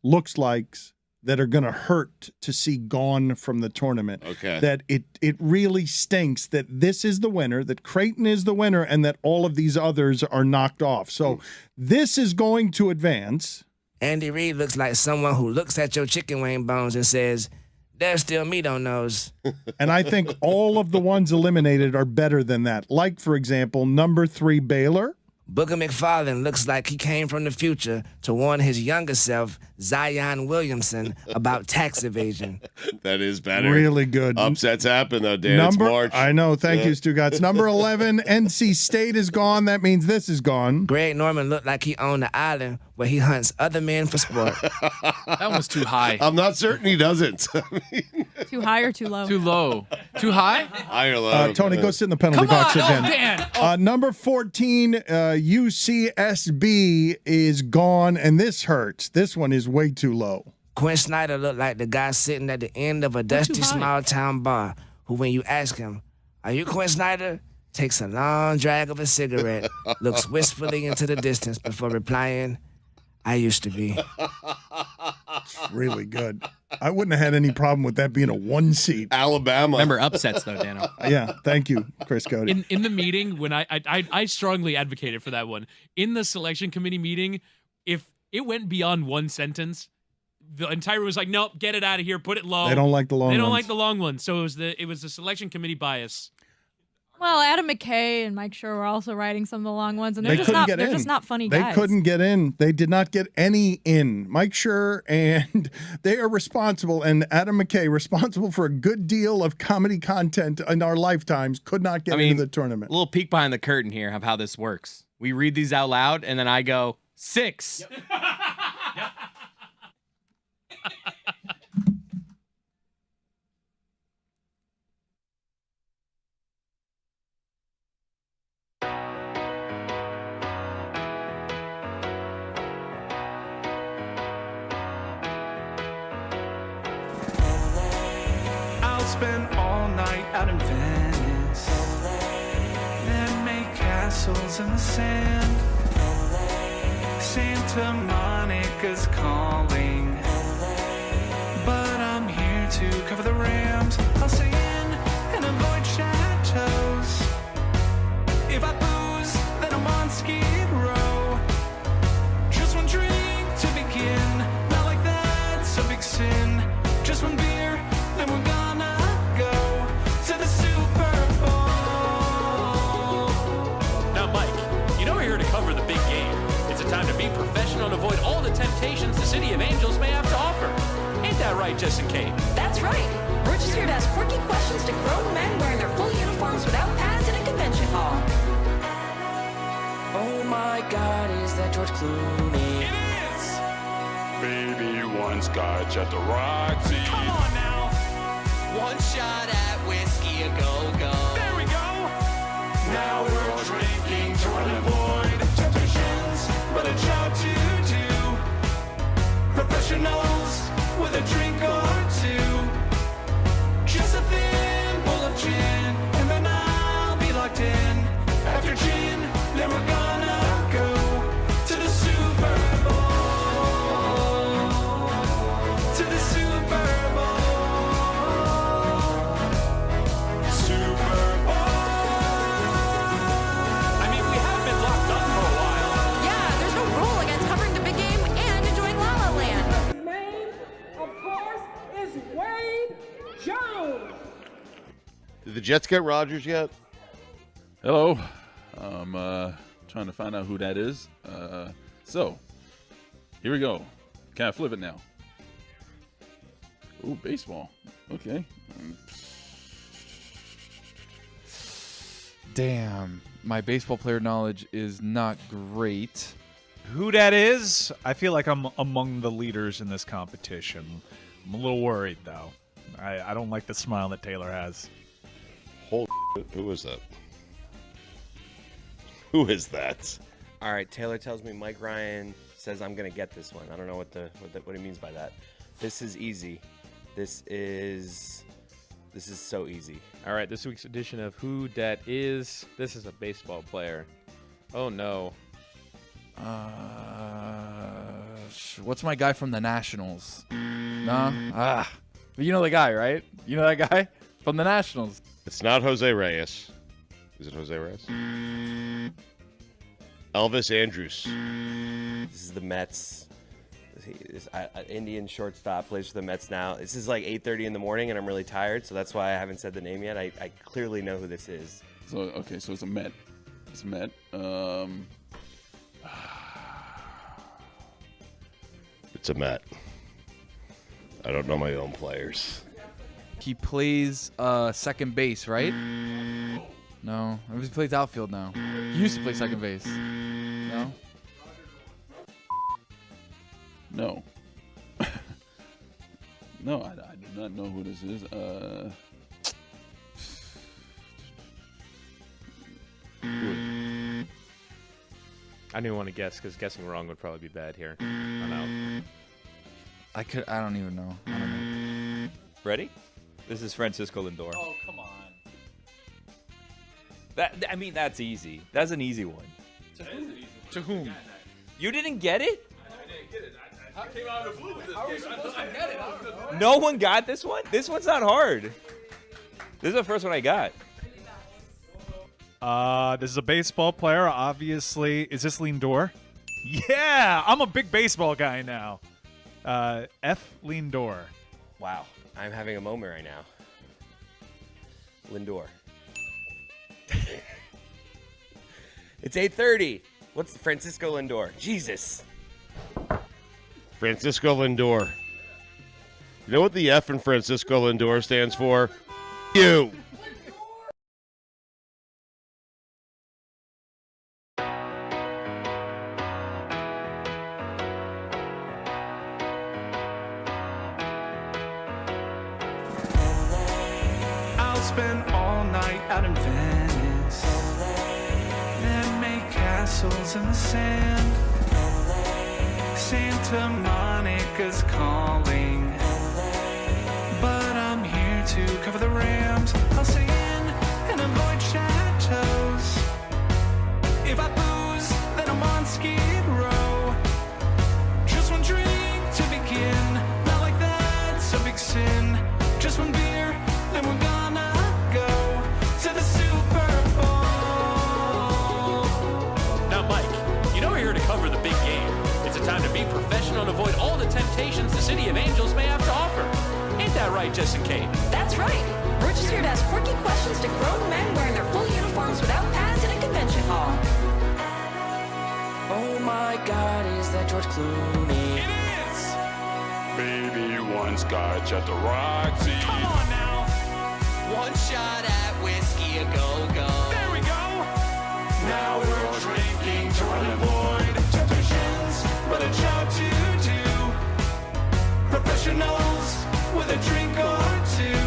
looks likes that are going to hurt to see gone from the tournament. Okay. That it really stinks that this is the winner, that Creighton is the winner, and that all of these others are knocked off. So this is going to advance. Andy Reid looks like someone who looks at your chicken wing bones and says, there's still meat on those. And I think all of the ones eliminated are better than that. Like, for example, number 3, Baylor. Booker McFarlane looks like he came from the future to warn his younger self, Zion Williamson, about tax evasion. That is better. Really good. Upsets happen, though, Dan. It's March. I know. Thank you, Stugotz. Number 11, NC State is gone. That means this is gone. Greg Norman looked like he owned the island where he hunts other men for sport. That was too high. I'm not certain he doesn't. Too high or too low? Too low. Too high? High or low. Tony, go sit in the penalty box again. Dan. Number 14, UCSB is gone, and this hurts. This one is way too low. Quinn Snyder looked like the guy sitting at the end of a dusty small town bar who, when you ask him, are you Quinn Snyder? Takes a long drag of a cigarette, looks wistfully into the distance before replying, I used to be. Really good. I wouldn't have had any problem with that being a 1 seed. Alabama. Remember upsets though, Dano. Yeah, thank you, Chris Cody. In the meeting, when I strongly advocated for that one. In the selection committee meeting, if it went beyond one sentence, the entire room was like, nope, get it out of here, put it low. They don't like the long ones. They don't like the long ones. So it was the selection committee bias. Well, Adam McKay and Mike Schur were also writing some of the long ones, and They they're couldn't just not funny They guys. couldn't get in. They did not get any in. Mike Schur and they are responsible, and Adam McKay, responsible for a good deal of comedy content in our lifetimes, could not get into the tournament. A little peek behind the curtain here of how this works. We read these out loud, and then I go 6. Yep. I'll spend all night out in Venice, then make castles in the sand. Santa Monica's calling, but I'm here to cover the Rams. I'll stay in and avoid chateaus. If I booze, then I'm on Skid Row. Just one drink to begin, not like that's a big sin. Just one beer, then we're gonna go to the Super Bowl. Now, Mike, you know we're here to cover the big game. It's a time to be professional and avoid all the temptations the City of Angels may have to offer. Ain't that right, Jess and Kate? That's right. We're just here to ask quirky questions to grown men wearing their full uniforms without pads in a convention hall. Oh my God, is that George Clooney? It is! Baby one scotch at the Roxy. Come on now! One shot at whiskey a go-go. There we go! Now we're all drinking to avoid temptations, but a job to do. Professionals with a drink or two. Just a thimble of gin, and then I'll be locked in. After gin, then we're gonna go to the Super Bowl. To the Super Bowl. Super Bowl. I mean, we have been locked up for a while. Yeah, there's no rule against covering the big game and enjoying La La Land. His name, of course, is Wade Jones. Did the Jets get Rodgers yet? Hello. I'm trying to find out who that is. So, here we go. Can I flip it now? Ooh, baseball. Okay. Damn, my baseball player knowledge is not great. Who that is? I feel like I'm among the leaders in this competition. I'm a little worried, though. I don't like the smile that Taylor has. Holy shit, who is that? Who is that? All right, Taylor tells me Mike Ryan says I'm gonna get this one. I don't know what he means by that. This is easy. This is so easy. All right, this week's edition of Who Dat Is. This is a baseball player. Oh no. What's my guy from the Nationals? No? You know the guy, right? You know that guy from the Nationals. It's not Jose Reyes. Is it Jose Reyes? Elvis Andrus. This is the Mets. This Indian shortstop, plays for the Mets now. This is like 8:30 in the morning, and I'm really tired, so that's why I haven't said the name yet. I clearly know who this is. So okay, so it's a Met. It's a Met. It's a Met. I don't know my own players. He plays second base, right? No. He plays outfield now. He used to play second base. No? No. No, I do not know who this is. I didn't want to guess because guessing wrong would probably be bad here. I'm out. I don't even know. I don't know. Ready? This is Francisco Lindor. Oh, come on. I mean, that's easy. That's an easy one. To whom? You didn't get it? I didn't get it. No one got this one? This one's not hard. This is the first one I got. This is a baseball player, obviously. Is this Lindor? Yeah, I'm a big baseball guy now. F. Lindor. Wow, I'm having a moment right now. Lindor. It's 8:30. What's Francisco Lindor? Jesus. Francisco Lindor. You know what the F in Francisco Lindor stands for? You. I'll spend all night out in Venice, then make castles in the sand. Santa Monica's calling, but I'm here to cover the Rams. I'll stay in and avoid chateaus. If I booze, then I'm on Skid Row. Just one drink to begin, not like that's a big sin. Just one beer, then we're gonna go to the Super Bowl. Now, Mike, you know we're here to cover the big game. It's a time to be professional and avoid all the temptations the City of Angels may have to offer. Ain't that right, Jess and Kate? That's right. We're just here to ask quirky questions to grown men wearing their full uniforms without pads in a convention hall. Oh my God, is that George Clooney? It is! Baby one scotch at the Roxy. Come on now! One shot at whiskey, a go-go. There we go! Now we're drinking to avoid temptations, but a job to do. Professionals with a drink or two.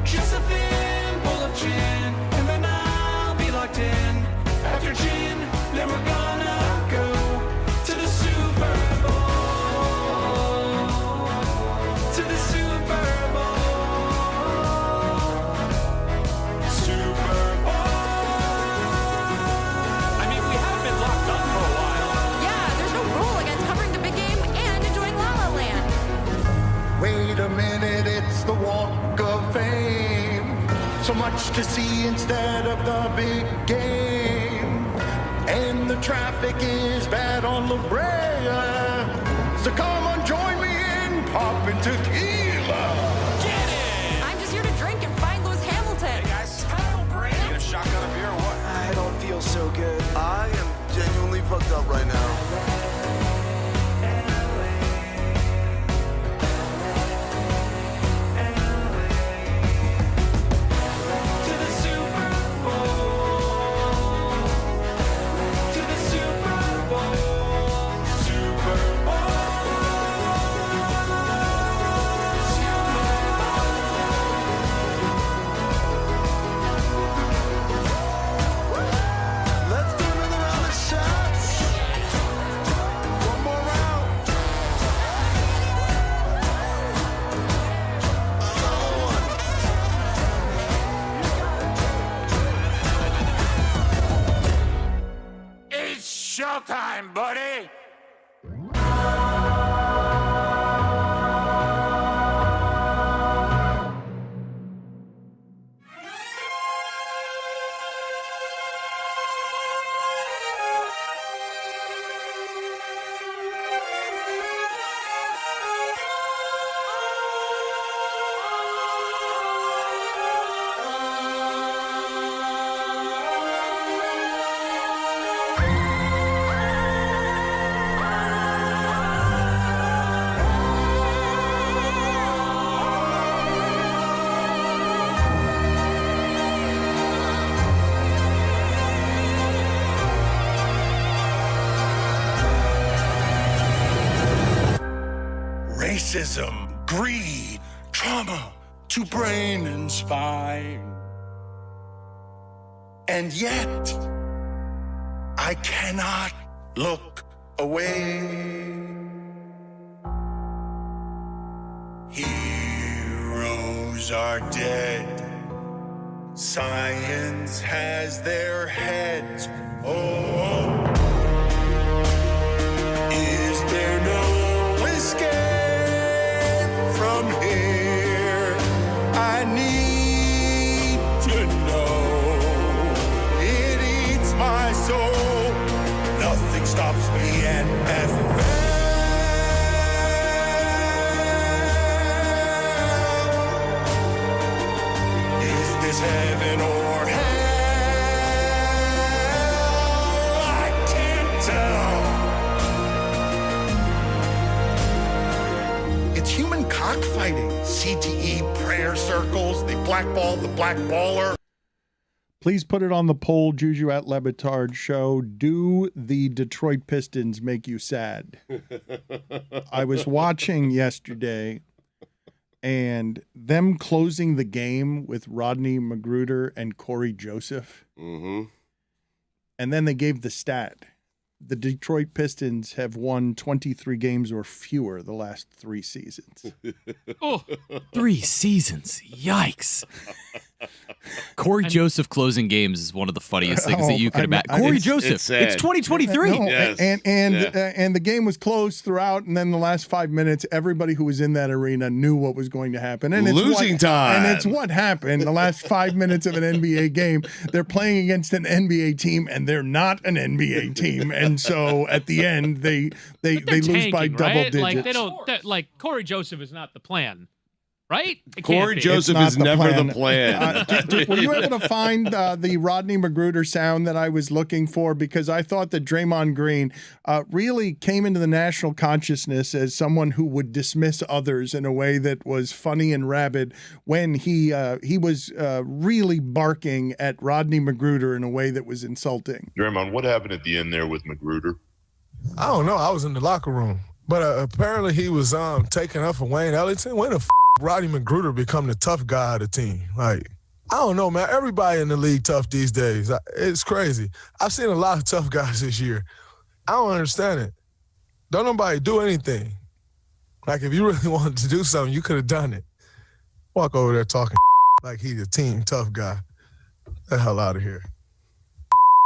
Just a thimble of gin, and then I'll be locked in. After gin, then we're gonna go to the Super Bowl. To the Super Bowl. Super Bowl. I mean, we have been locked up for a while. Yeah, there's no rule against covering the big game and enjoying La La Land. Wait a minute, it's the Walk of Fame. So much to see instead of the big game. And the traffic is bad on La Brea. So come on, join me in popping tequila. I'm just here to drink and find Lewis Hamilton. Hey guys, need a shotgun of beer or what? I don't feel so good. I am genuinely fucked up right now. To the Super Bowl. To the Super Bowl. Super Let's do another round of shots. One more round. It's showtime, buddy! Racism, greed, trauma to brain and spine. And yet, I cannot look away. Heroes are dead. Science has their heads. Oh, is there no cockfighting. CTE prayer circles. They blackball the black baller. Please put it on the poll, Juju at LeBatardShow. Do the Detroit Pistons make you sad? I was watching yesterday, and them closing the game with Rodney Magruder and Corey Joseph. Mm-hmm. And then they gave the stat. The Detroit Pistons have won 23 games or fewer the last 3 seasons. Oh, 3 seasons. Yikes. Corey Joseph closing games is one of the funniest things that you could imagine. Corey Joseph, it's 2023. No, and the game was closed throughout, and then the last 5 minutes, everybody who was in that arena knew what was going to happen. And Losing time. And it's what happened. The last 5 minutes of an NBA game, they're playing against an NBA team, and they're not an NBA team. And so at the end, they lose tanking, by double right? digits. Like they don't like Corey Joseph is not the plan. Right? Corey Joseph is never the plan. Were you able to find the Rodney Magruder sound that I was looking for? Because I thought that Draymond Green really came into the national consciousness as someone who would dismiss others in a way that was funny and rabid when he was really barking at Rodney Magruder in a way that was insulting. Draymond, what happened at the end there with Magruder? I don't know. I was in the locker room. But apparently he was taking up for Wayne Ellington. When the Rodney Magruder become the tough guy of the team? Like, I don't know, man. Everybody in the league tough these days. It's crazy. I've seen a lot of tough guys this year. I don't understand it. Don't nobody do anything. Like, if you really wanted to do something, you could have done it. Walk over there talking like he's a team tough guy. Get the hell out of here.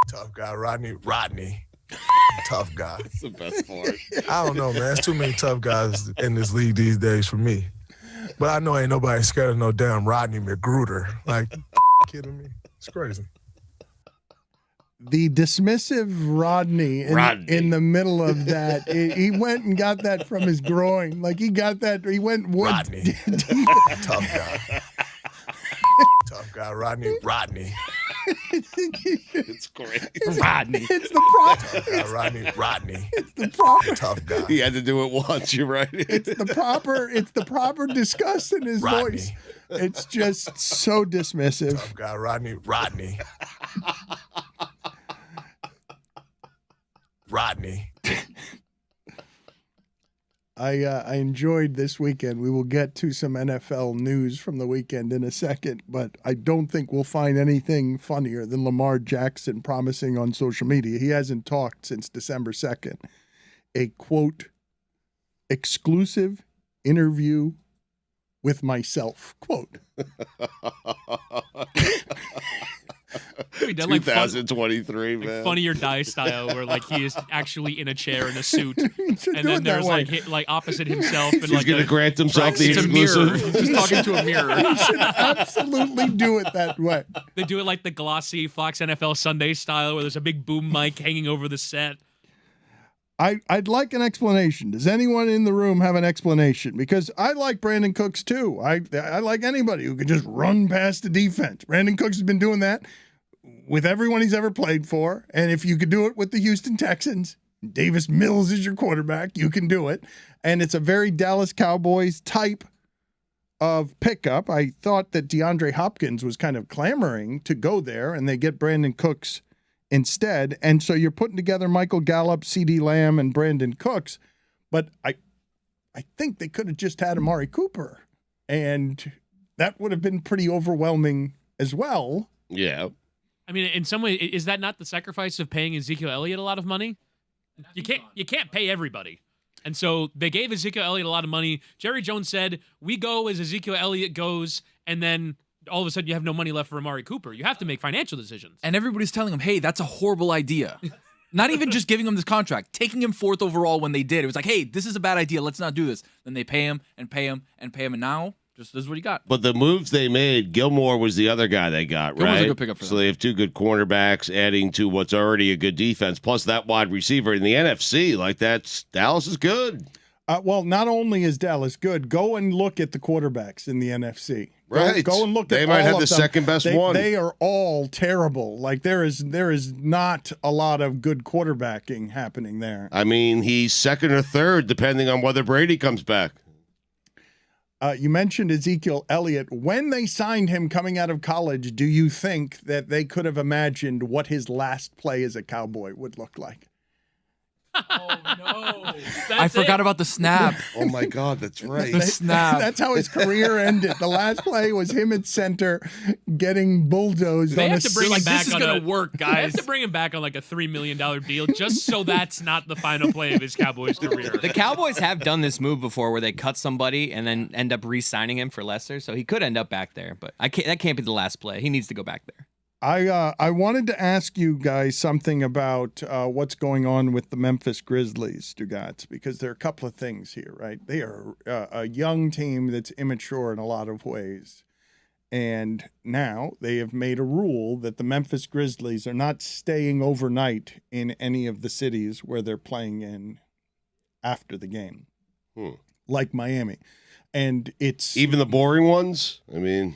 Tough guy, Rodney. Tough guy. That's the best part. I don't know, man. There's too many tough guys in this league these days for me. But I know ain't nobody scared of no damn Rodney Magruder. Like, kidding me? It's crazy. The dismissive Rodney in the middle of that, he went and got that from his groin. Like, he got that. He went Rodney. Tough guy. Tough guy, Rodney. It's great. Rodney. It's the proper. Tough guy, Rodney. It's the proper. Tough guy. He had to do it once. You're right. It's the proper disgust in his voice. It's just so dismissive. Tough guy, Rodney. I enjoyed this weekend. We will get to some NFL news from the weekend in a second, but I don't think we'll find anything funnier than Lamar Jackson promising on social media. He hasn't talked since December 2nd. A, quote, exclusive interview with myself, quote. We done like 2023, man. Like Funny or Die style, where like he is actually in a chair in a suit, and then there's like opposite himself, and he's gonna grant himself the exclusive. He's just talking to a mirror. You should absolutely do it that way. They do it like the glossy Fox NFL Sunday style, where there's a big boom mic hanging over the set. I'd like an explanation. Does anyone in the room have an explanation? Because I like Brandon Cooks too. I like anybody who can just run past the defense. Brandon Cooks has been doing that with everyone he's ever played for. And if you could do it with the Houston Texans, Davis Mills is your quarterback, you can do it. And it's a very Dallas Cowboys type of pickup. I thought that DeAndre Hopkins was kind of clamoring to go there, and they get Brandon Cooks instead. And so you're putting together Michael Gallup, CeeDee Lamb, and Brandon Cooks. But I think they could have just had Amari Cooper. And that would have been pretty overwhelming as well. Yeah. I mean, in some way, is that not the sacrifice of paying Ezekiel Elliott a lot of money? You can't pay everybody. And so they gave Ezekiel Elliott a lot of money. Jerry Jones said, we go as Ezekiel Elliott goes, and then all of a sudden you have no money left for Amari Cooper. You have to make financial decisions. And everybody's telling him, hey, that's a horrible idea. Not even just giving him this contract, taking him 4th overall when they did. It was like, hey, this is a bad idea. Let's not do this. Then they pay him and pay him and pay him. And now, just this is what you got. But the moves they made, Gilmore was the other guy they got, Gilmore's right? a good pickup for them. So they have 2 good cornerbacks adding to what's already a good defense, plus that wide receiver in the NFC. Like, Dallas is good. Well, not only is Dallas good, go and look at the quarterbacks in the NFC. Right. Go and look at They might all have of the them. second best one. They are all terrible. Like, there is not a lot of good quarterbacking happening there. I mean, he's second or third, depending on whether Brady comes back. You mentioned Ezekiel Elliott. When they signed him coming out of college, do you think that they could have imagined what his last play as a Cowboy would look like? I forgot about the snap. Oh my God, that's right. The snap. That's how his career ended. The last play was him at center getting bulldozed. They on have to bring him back this is on gonna work, They have guys. to bring him back on like a $3 million deal just so that's not the final play of his Cowboys career. The Cowboys have done this move before where they cut somebody and then end up re-signing him for lesser, so he could end up back there. But that can't be the last play. He needs to go back there. I wanted to ask you guys something about what's going on with the Memphis Grizzlies, Stugotz, because there are a couple of things here, right? They are a young team that's immature in a lot of ways. And now they have made a rule that the Memphis Grizzlies are not staying overnight in any of the cities where they're playing in after the game, like Miami. And it's even the boring ones. I mean,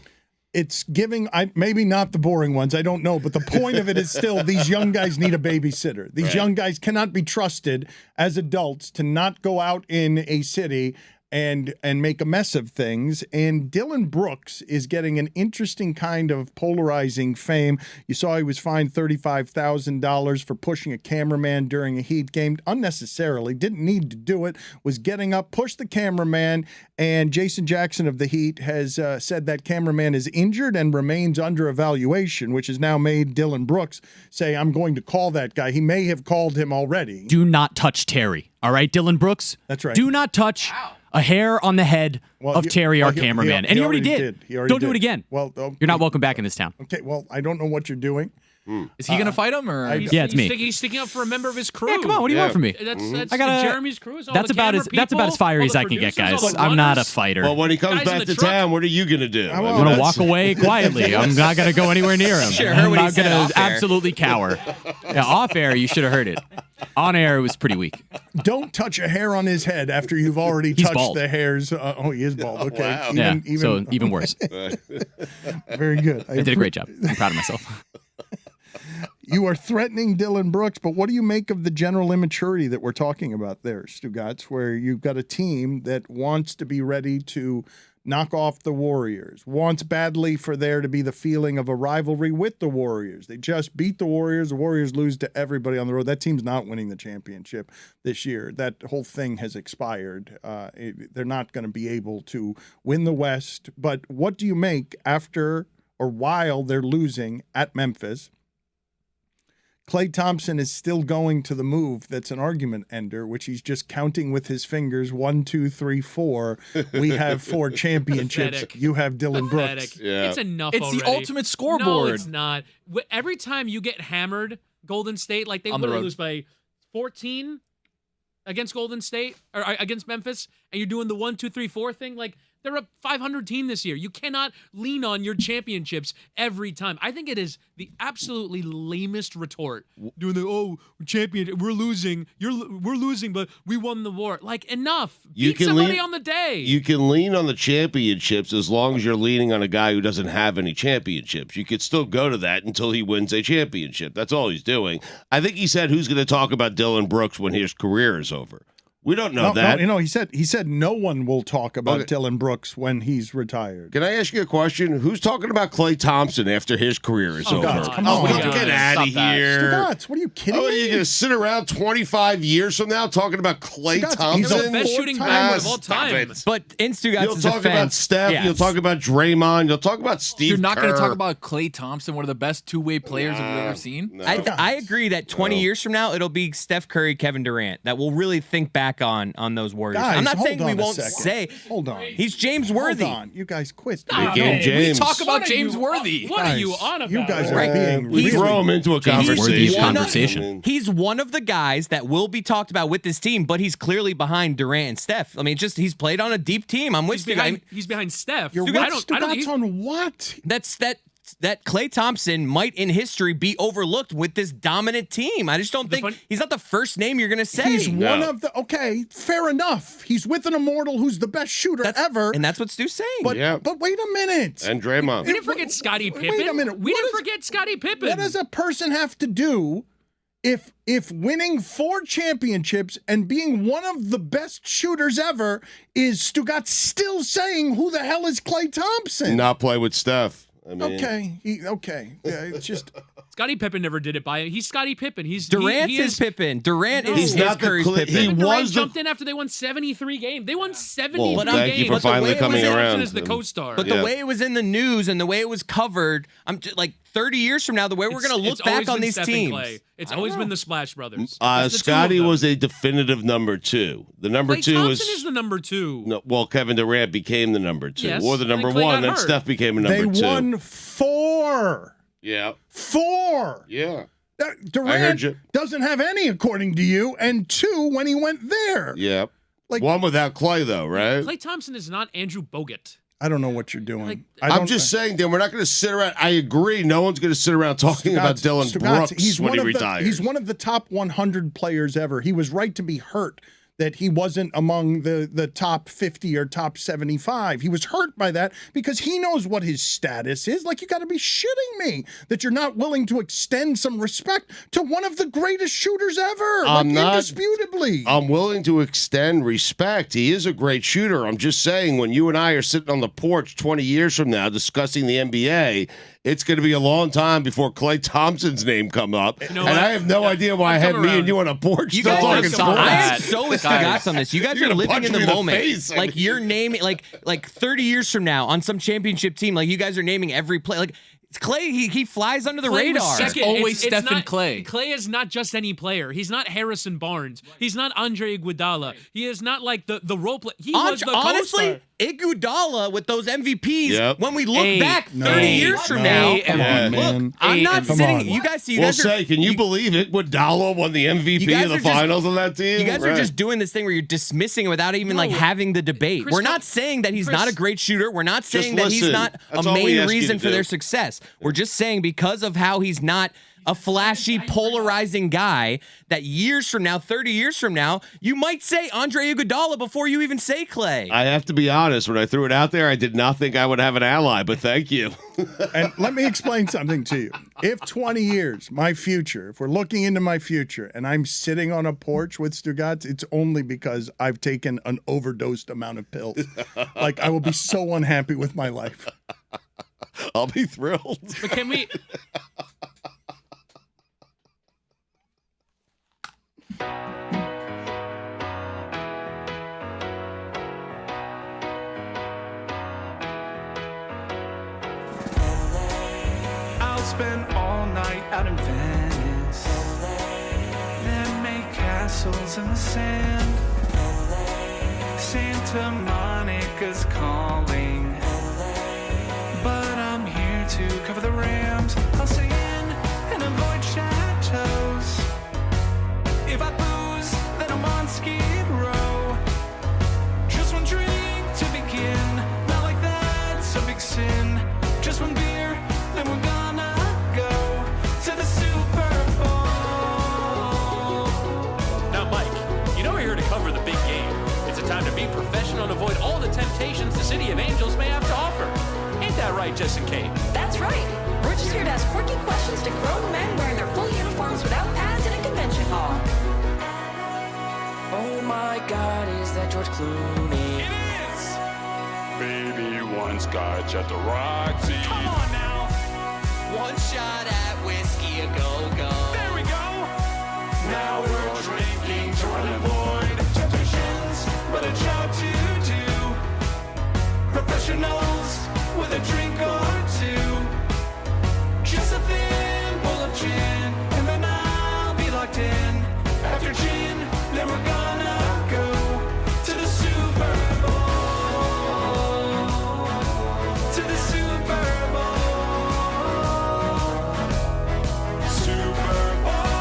it's giving, maybe not the boring ones, I don't know, but the point of it is still these young guys need a babysitter. These young guys cannot be trusted as adults to not go out in a city and make a mess of things. And Dillon Brooks is getting an interesting kind of polarizing fame. You saw he was fined $35,000 for pushing a cameraman during a Heat game unnecessarily, didn't need to do it, was getting up, pushed the cameraman, and Jason Jackson of the Heat has said that cameraman is injured and remains under evaluation, which has now made Dillon Brooks say, I'm going to call that guy. He may have called him already. Do not touch Terry. All right, Dillon Brooks? That's right. Do not touch a hair on the head of Terry, our cameraman. And he already did. Don't do it again. Well, you're not welcome back in this town. Okay, well, I don't know what you're doing. Is he going to fight him? Or yeah, it's me. He's sticking up for a member of his crew. Yeah, come on. What do you want from me? That's I gotta, Jeremy's crew. All that's the about as fiery as I can get, guys. I'm not a fighter. Well, when he comes back to town, what are you gonna do? I'm gonna walk away quietly. I'm not gonna go anywhere near him. I'm not gonna absolutely cower. Yeah, off air, you should have heard it. On air, it was pretty weak. Don't touch a hair on his head after you've already He's touched bald. the hairs. Oh, he is bald. Okay. Wow. So even worse. Very good. I did a great job. I'm proud of myself. You are threatening Dillon Brooks, but what do you make of the general immaturity that we're talking about there, Stugotz, where you've got a team that wants to be ready to knock off the Warriors, wants badly for there to be the feeling of a rivalry with the Warriors. They just beat the Warriors. The Warriors lose to everybody on the road. That team's not winning the championship this year. That whole thing has expired. They're not going to be able to win the West. But what do you make after or while they're losing at Memphis? Klay Thompson is still going to the move that's an argument ender, which he's just counting with his fingers. 1, 2, 3, 4. We have 4 championships. Pathetic. You have Dillon Brooks. Yeah. It's enough It's already. the ultimate scoreboard. No, it's not. Every time you get hammered, Golden State, like they On the literally road. lose by 14 against Golden State, or against Memphis, and you're doing the 1, 2, 3, 4 thing, like they're a 500 team this year. You cannot lean on your championships every time. I think it is the absolutely lamest retort. Doing the champion, we're losing. We're losing, but we won the war. Like enough. Beat somebody on the day. You can lean on the championships as long as you're leaning on a guy who doesn't have any championships. You could still go to that until he wins a championship. That's all he's doing. I think he said, who's going to talk about Dillon Brooks when his career is over? We don't know that. No, he said no one will talk about Dillon Brooks when he's retired. Can I ask you a question? Who's talking about Klay Thompson after his career is over? God, come on. Get out of here. Stugotz, what are you kidding me? Are you going to sit around 25 years from now talking about Klay Thompson? He's the best shooting guard of all time. But in Stugotz's You'll talk about defense, Steph. yes. You'll talk about Draymond. You'll talk about Steve You're not Kerr. going to talk about Klay Thompson, one of the best two-way players we've ever seen? I agree that 20 years from now, it'll be Steph Curry, Kevin Durant that will really think back on those Warriors. Guys, I'm not hold saying we on a won't second. say. Hold on. He's James Worthy. Hold on. You guys quit. We talk about James Worthy. What are you on about? You guys are Right. being We throw him into a conversation. He's one of the guys that will be talked about with this team, but he's clearly behind Durant and Steph. I mean, he's played on a deep team. I'm with you. He's behind Steph. You're Stugotz on what? That Klay Thompson might in history be overlooked with this dominant team. I just don't think he's not the first name you're going to say. He's one of the fair enough. He's with an immortal who's the best shooter ever. And that's what Stu's saying. But wait a minute. And Draymond. We didn't forget Scottie Pippen. Wait a minute. We didn't forget Scottie Pippen. What does a person have to do if winning 4 championships and being one of the best shooters ever is Stugotz still saying who the hell is Klay Thompson? Not play with Steph. I mean, okay. Yeah, it's just Scottie Pippen never did it by him. He's Scottie Pippen. Durant's his Pippen. Durant is Curry's Pippen. Durant jumped in after they won 73 games. They won 73 games. Thank you for finally coming around. As the co-star. But the way it was in the news and the way it was covered, I'm just, like 30 years from now, the way we're going to look back on these teams. Clay. It's always been the Splash Brothers. Scottie was a definitive number 2. The number Klay 2 Thompson is the number 2. No, well, Kevin Durant became the number 2, yes, or the number 1. Then Steph became a number 2. They won 4. Yeah. 4. Yeah. Durant doesn't have any, according to you, and 2 when he went there. Yeah. Like 1 without Klay, though, right? Klay Thompson is not Andrew Bogut. I don't know what you're doing. I'm just saying, Dan, we're not going to sit around. I agree. No one's going to sit around talking about Dillon Brooks when he retires. He's one of the top 100 players ever. He was right to be hurt that he wasn't among the top 50 or top 75. He was hurt by that because he knows what his status is. Like, you got to be shitting me that you're not willing to extend some respect to one of the greatest shooters ever. Indisputably. I'm willing to extend respect. He is a great shooter. I'm just saying, when you and I are sitting on the porch 20 years from now discussing the NBA, it's going to be a long time before Klay Thompson's name come up. You know and what? I have no idea why I had me and you on a porch You still guys talking are sports. I am so with Stugotz on this. You guys You're are gonna living punch in me the moment. face. Like you're naming, like 30 years from now on some championship team, like you guys are naming every play. Like Klay, he flies under the Klay was radar. second. Always It's Stephen not- Klay. Klay is not just any player. He's not Harrison Barnes. He's not Andre Iguodala. He is not like the role play. He was the honestly, Iguodala with those MVPs. When we look back 30 years from now, look, I'm not sitting. You guys see. You guys are. Can you believe Iguodala won the MVP of the finals on that team? You guys are just doing this thing where you're dismissing it without even like having the debate. We're not saying that he's not a great shooter. We're not saying that he's not a main reason for their success. We're just saying because of how he's not a flashy, polarizing guy, that years from now, 30 years from now, you might say Andre Iguodala before you even say Klay. I have to be honest. When I threw it out there, I did not think I would have an ally, but thank you. And let me explain something to you. If 20 years, my future, if we're looking into my future and I'm sitting on a porch with Stugotz, it's only because I've taken an overdosed amount of pills. Like, I will be so unhappy with my life. I'll be thrilled. But can we? I'll spend all night out in Venice, then make castles in the sand. Santa Monica's calling, but I'm here to cover the Rams. I'll stay in and avoid chateaus. If I booze, then I'm on Skid Row. Just one drink to begin, not like that's a big sin. Just one beer, then we're gonna go to the Super Bowl. Now, Mike, you know we're here to cover the big game. It's a time to be professional and avoid all the temptations the City of Angels may have to offer. Ain't that right, Jess and Kate? That's right. We're just here to ask quirky questions to grown men wearing their full uniforms without pads in a convention hall. Oh my God, is that George Clooney? It is! Baby, one scotch at the Roxy. Come on now! One shot at whiskey, a go-go. There we go! Now we're drinking to avoid temptations, but a job to do. Professionals with a drink or two. Just a thimble of gin, and then I'll be locked in. After gin, then we're gonna go to the Super Bowl. To the Super Bowl. Super Bowl.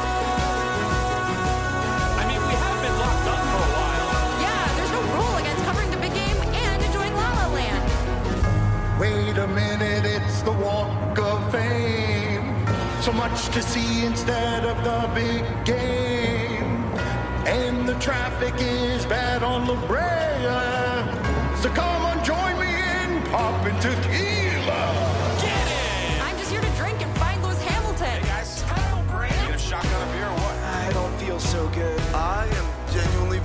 I mean, we have been locked up for a while. Yeah, there's no rule against covering the big game and enjoying La La Land. Wait a minute, it's the Walk of Fame. So much to see instead of the big game. And the traffic is bad on La Brea. So come on, join me in popping tequila. I'm just here to drink and find Lewis Hamilton. Hey guys, need a shotgun of beer or what?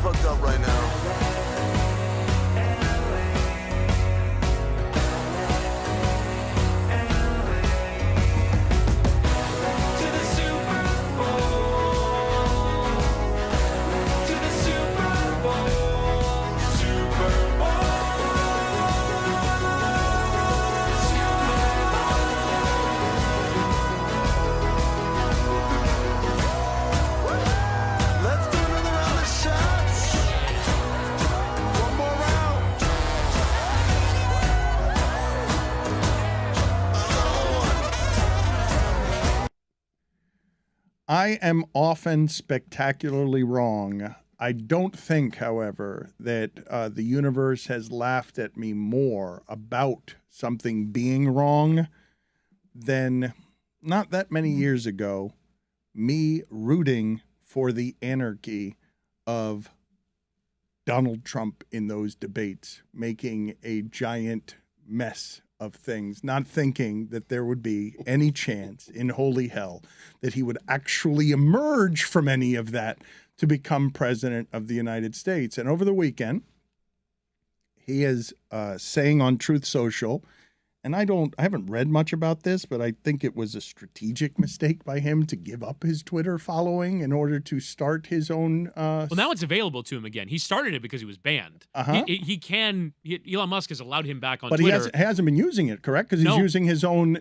fucked up right now. I am often spectacularly wrong. I don't think, however, that the universe has laughed at me more about something being wrong than not that many years ago, me rooting for the anarchy of Donald Trump in those debates, making a giant mess of things, not thinking that there would be any chance in holy hell that he would actually emerge from any of that to become president of the United States. And over the weekend, he is saying on Truth Social, and I haven't read much about this, but I think it was a strategic mistake by him to give up his Twitter following in order to start his own. Well, now it's available to him again. He started it because he was banned. Uh-huh. Elon Musk has allowed him back on but Twitter. He hasn't been using it, correct? Because he's using his own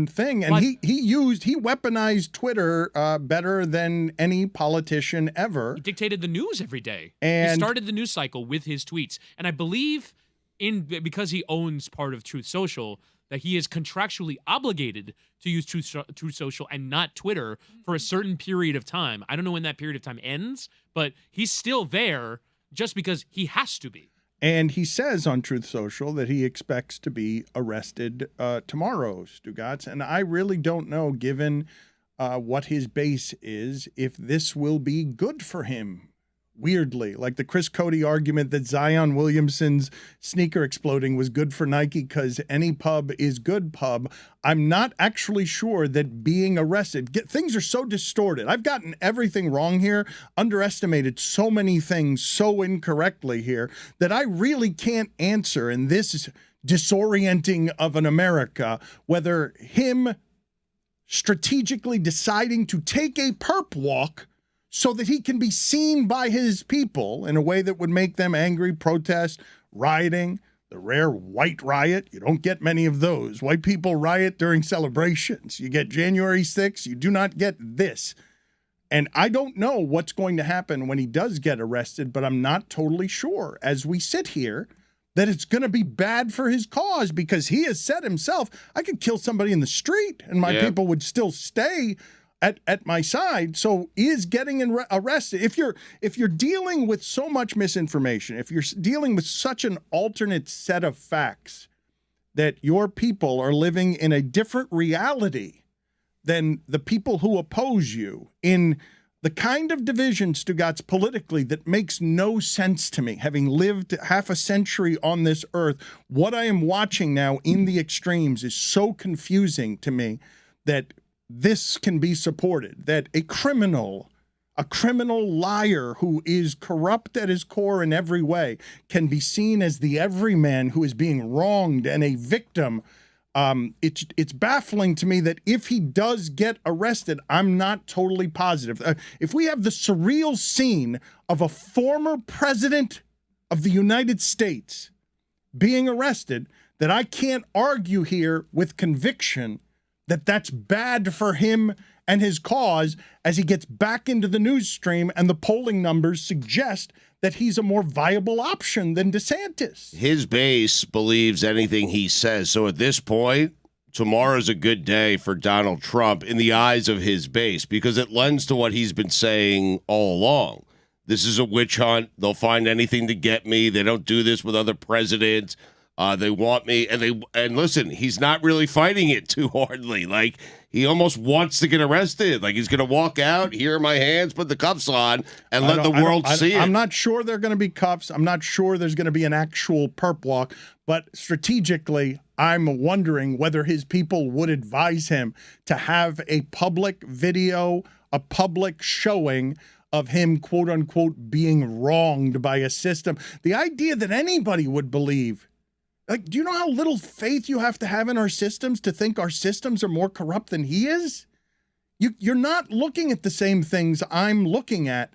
thing, and he weaponized Twitter better than any politician ever. He dictated the news every day. And he started the news cycle with his tweets, and I believe because he owns part of Truth Social, that he is contractually obligated to use Truth Social and not Twitter for a certain period of time. I don't know when that period of time ends, but he's still there just because he has to be. And he says on Truth Social that he expects to be arrested tomorrow, Stugotz. And I really don't know, given what his base is, if this will be good for him. Weirdly, like the Chris Cote argument that Zion Williamson's sneaker exploding was good for Nike because any pub is good pub. I'm not actually sure that being arrested, things are so distorted. I've gotten everything wrong here, underestimated so many things so incorrectly here that I really can't answer in this disorienting of an America whether him strategically deciding to take a perp walk so that he can be seen by his people in a way that would make them angry, protest, rioting, the rare white riot. You don't get many of those. White people riot during celebrations. You get January 6th. You do not get this. And I don't know what's going to happen when he does get arrested, but I'm not totally sure as we sit here that it's going to be bad for his cause, because he has said himself, I could kill somebody in the street and my people would still stay at my side. So is getting arrested, if you're dealing with so much misinformation, if you're dealing with such an alternate set of facts that your people are living in a different reality than the people who oppose you, in the kind of division, Stugotz, politically, that makes no sense to me. Having lived half a century on this earth, what I am watching now in the extremes is so confusing to me that this can be supported, that a criminal liar who is corrupt at his core in every way can be seen as the everyman who is being wronged and a victim. It's baffling to me that if he does get arrested, I'm not totally positive. If we have the surreal scene of a former president of the United States being arrested, that I can't argue here with conviction that that's bad for him and his cause as he gets back into the news stream, and the polling numbers suggest that he's a more viable option than DeSantis. His base believes anything he says. So at this point, tomorrow's a good day for Donald Trump in the eyes of his base, because it lends to what he's been saying all along. This is a witch hunt. They'll find anything to get me. They don't do this with other presidents. They want me, and listen, he's not really fighting it too hardly. Like, he almost wants to get arrested. Like, he's going to walk out, here are my hands, put the cuffs on, and let the world see it. I'm not sure they're going to be cuffs. I'm not sure there's going to be an actual perp walk. But strategically, I'm wondering whether his people would advise him to have a public video, a public showing of him, quote unquote, being wronged by a system. The idea that anybody would believe, like, do you know how little faith you have to have in our systems to think our systems are more corrupt than he is? You're not looking at the same things I'm looking at.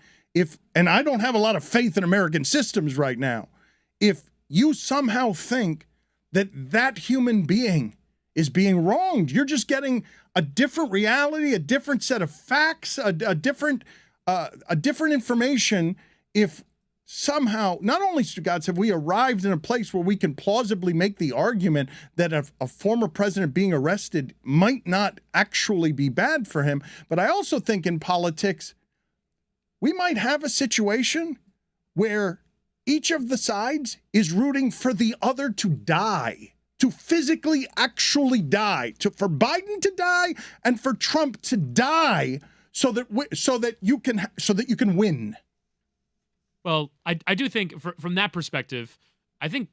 And I don't have a lot of faith in American systems right now. If you somehow think that human being is being wronged, you're just getting a different reality, a different set of facts, a different information. If somehow, not only, Stugotz, have we arrived in a place where we can plausibly make the argument that a former president being arrested might not actually be bad for him, but I also think in politics, we might have a situation where each of the sides is rooting for the other to die, to physically actually die, for Biden to die and for Trump to die, so that you can win. Well, I do think from that perspective, I think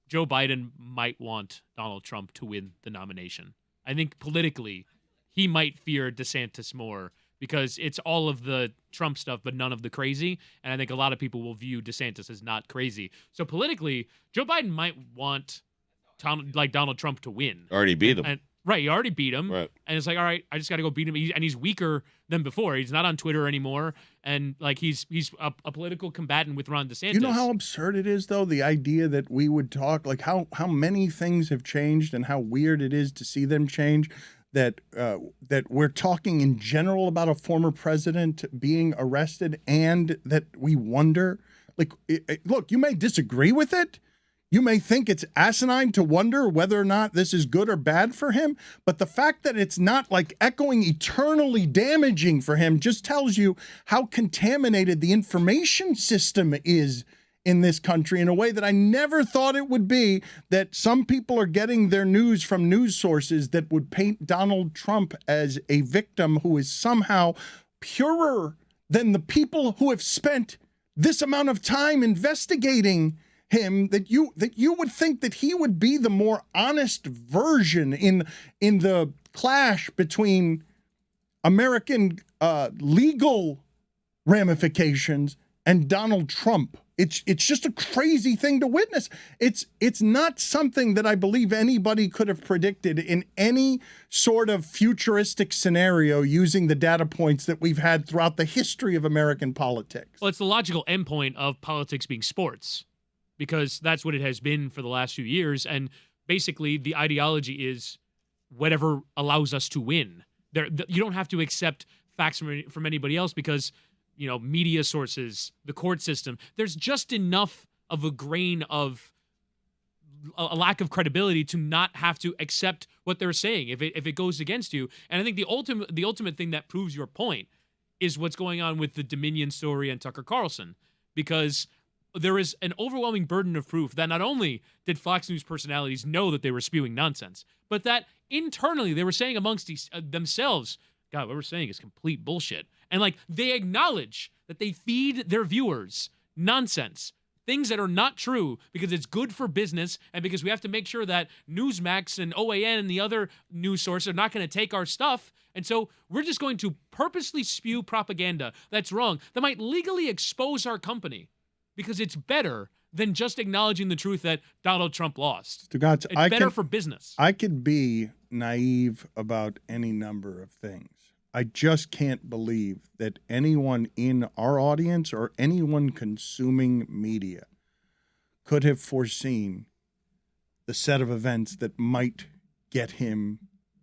Joe Biden might want Donald Trump to win the nomination. I think politically, he might fear DeSantis more because it's all of the Trump stuff, but none of the crazy. And I think a lot of people will view DeSantis as not crazy. So politically, Joe Biden might want Donald Trump to win. Already beat him. Right, he already beat him. Right. And it's like, all right, I just got to go beat him. And he's weaker than before. He's not on Twitter anymore. And like he's a political combatant with Ron DeSantis. You know how absurd it is, though, the idea that we would talk, like how many things have changed and how weird it is to see them change, that we're talking in general about a former president being arrested, and that we wonder, like, look, you may disagree with it. You may think it's asinine to wonder whether or not this is good or bad for him, but the fact that it's not like echoing eternally damaging for him just tells you how contaminated the information system is in this country in a way that I never thought it would be, that some people are getting their news from news sources that would paint Donald Trump as a victim who is somehow purer than the people who have spent this amount of time investigating him, that you would think that he would be the more honest version in the clash between American legal ramifications and Donald Trump. It's just a crazy thing to witness. It's not something that I believe anybody could have predicted in any sort of futuristic scenario using the data points that we've had throughout the history of American politics. Well, it's the logical endpoint of politics being sports, because that's what it has been for the last few years. And basically, the ideology is whatever allows us to win. You don't have to accept facts from anybody else because, you know, media sources, the court system, there's just enough of a grain of a lack of credibility to not have to accept what they're saying if it goes against you. And I think the ultimate thing that proves your point is what's going on with the Dominion story and Tucker Carlson, because there is an overwhelming burden of proof that not only did Fox News personalities know that they were spewing nonsense, but that internally they were saying amongst themselves, God, what we're saying is complete bullshit. And like they acknowledge that they feed their viewers nonsense, things that are not true, because it's good for business and because we have to make sure that Newsmax and OAN and the other news sources are not going to take our stuff. And so we're just going to purposely spew propaganda that's wrong, that might legally expose our company, because it's better than just acknowledging the truth that Donald Trump lost. Stugotz, it's better for business. I could be naive about any number of things. I just can't believe that anyone in our audience or anyone consuming media could have foreseen the set of events that might get him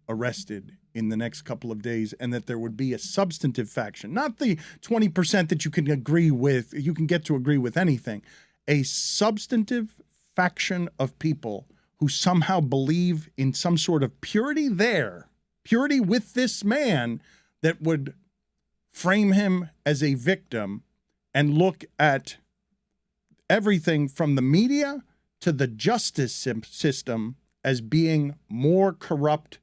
arrested in the next couple of days, and that there would be a substantive faction, not the 20% that you can agree with, you can get to agree with anything, a substantive faction of people who somehow believe in some sort of purity with this man, that would frame him as a victim and look at everything from the media to the justice system as being more corrupt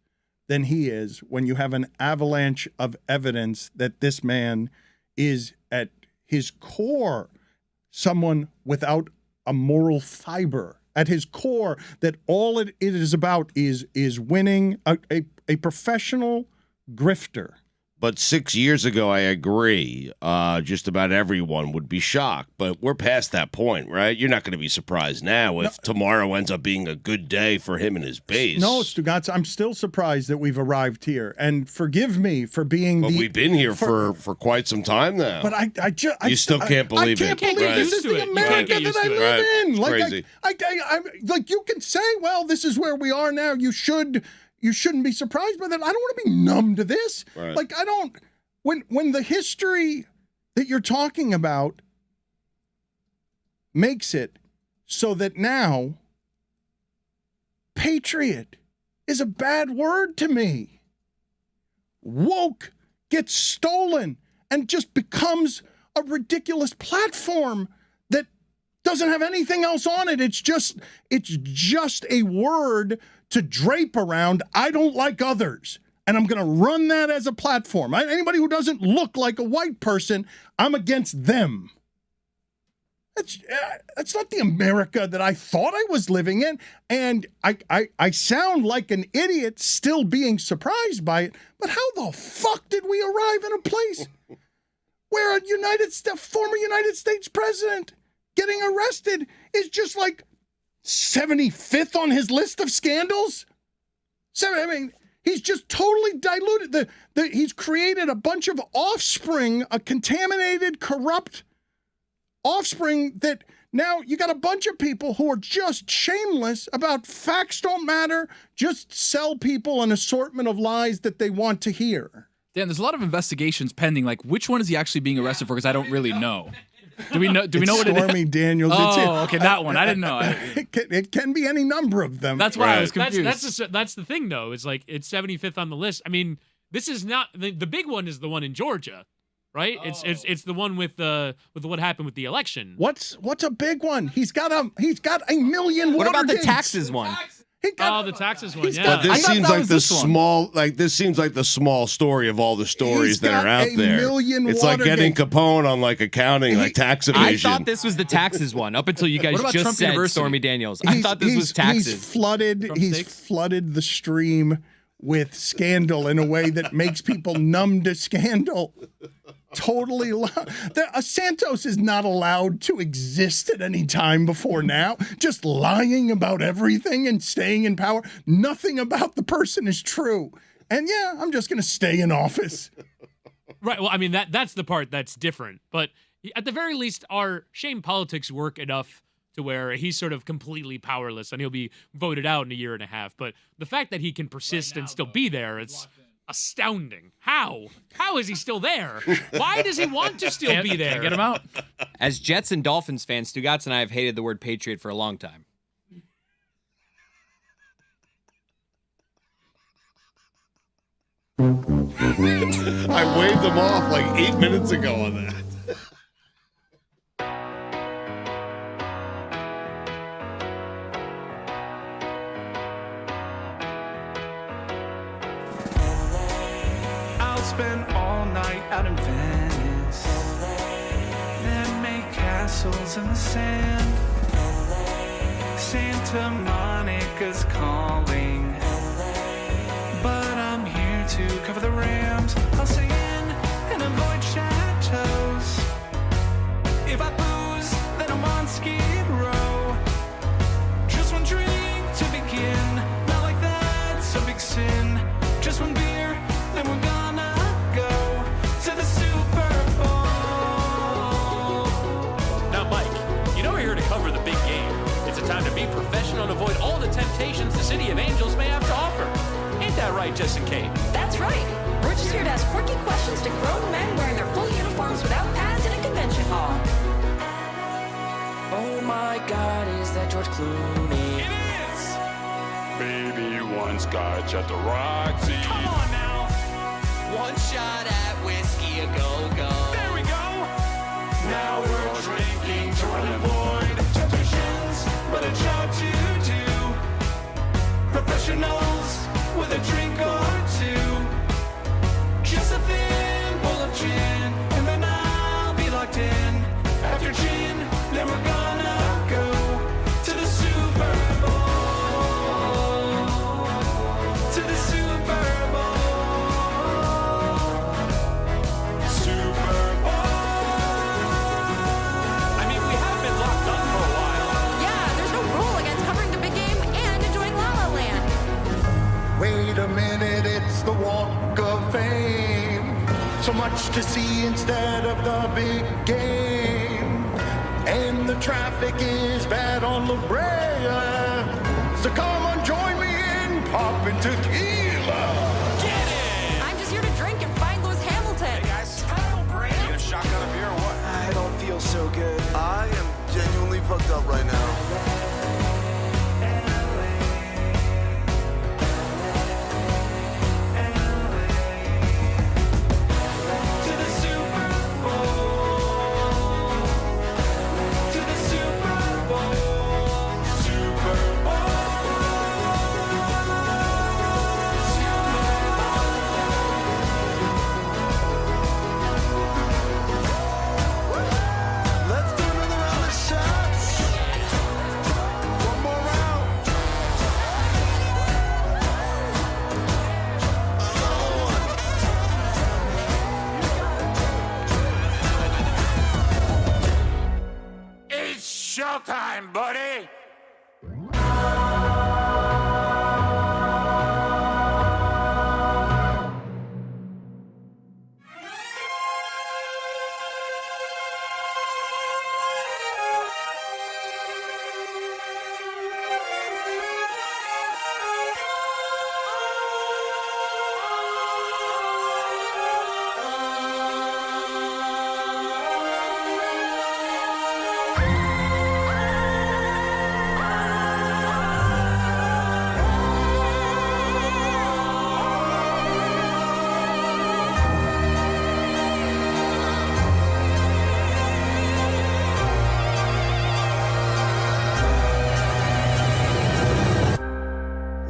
than he is, when you have an avalanche of evidence that this man is at his core someone without a moral fiber. At his core, that all it is about is winning, a professional grifter. But 6 years ago, I agree. Just about everyone would be shocked. But we're past that point, right? You're not going to be surprised now if tomorrow ends up being a good day for him and his base. No, Stugotz, I'm still surprised that we've arrived here. And forgive me for being we've been here for quite some time now. But you still can't believe it. I can't believe this is the America that I live in. It's crazy. Like you can say, well, this is where we are now. You shouldn't be surprised by that. I don't want to be numb to this. Right. Like I don't. When the history that you're talking about makes it so that now patriot is a bad word to me. Woke gets stolen and just becomes a ridiculous platform that doesn't have anything else on it. It's just a word to drape around. I don't like others. And I'm going to run that as a platform. Anybody who doesn't look like a white person, I'm against them. That's not the America that I thought I was living in. And I sound like an idiot still being surprised by it. But how the fuck did we arrive in a place where a former United States president getting arrested is just like 75th on his list of scandals? He's just totally diluted. He's created a bunch of offspring, a contaminated, corrupt offspring that now you got a bunch of people who are just shameless about facts don't matter, just sell people an assortment of lies that they want to hear. Dan, there's a lot of investigations pending. Like, which one is he actually being arrested for? Because I don't really know. Do we know what it is? Stormy Daniels. Oh, okay, that one. I didn't know. It can be any number of them. That's why I was confused. That's the thing, though. It's like it's 75th on the list. I mean, this is not the big one. Is the one in Georgia, right? Oh. It's the one with what happened with the election. What's a big one? He's got a million. What about the Watergates. taxes one? The taxes one. Yeah. But this seems like the small story of all the stories that are out there. It's like getting Capone on like accounting, like tax evasion. I thought this was the taxes one up until you guys What about just Trump said University? Stormy Daniels. I thought this was taxes. He's flooded the stream with scandal in a way that makes people numb to scandal. Totally. Santos is not allowed to exist at any time before now. Just lying about everything and staying in power. Nothing about the person is true. And yeah, I'm just going to stay in office. Right. Well, I mean, that's the part that's different. But at the very least, our shame politics work enough to where he's sort of completely powerless and he'll be voted out in a year and a half. But the fact that he can persist and still be there, it's astounding. How is he still there? Why does he want to still be there? Can't get him out. As Jets and Dolphins fans, Stugotz and I have hated the word patriot for a long time. I waved them off like 8 minutes ago on that. I'll spend all night out in Venice, then make castles in the sand. Santa Monica's calling, but I'm here to cover the Rams. I'll stay in and avoid chateaus. If I booze, then I'm on Skid Row. Just one drink to begin, not like that's a big sin. Just one beer, then we're gonna go to the Super Bowl. Now, Mike, you know we're here to cover the big game. It's a time to be professional and avoid all the temptations the City of Angels may have to offer. Ain't that right, Jess and Kate? That's right. We're just here to ask quirky questions to grown men wearing their full uniforms without pads in a convention hall. Oh my God, is that George Clooney? It is! Baby once got you at the Roxy. Come on now! One shot at whiskey, a go-go. There we go! Now we're drinking to avoid temptations, but a job to do. Professionals with a drink or two. Just a thin bowl of gin, and then I'll be locked in. After gin, then we're gonna go to the Super Bowl. To the Super Bowl. So much to see instead of the big game. And the traffic is bad on La Brea. So come on, join me in popping tequila. I'm just here to drink and find Lewis Hamilton. Hey guys, Need a shotgun of beer or what? I don't feel so good. I am genuinely fucked up right now. Showtime, buddy!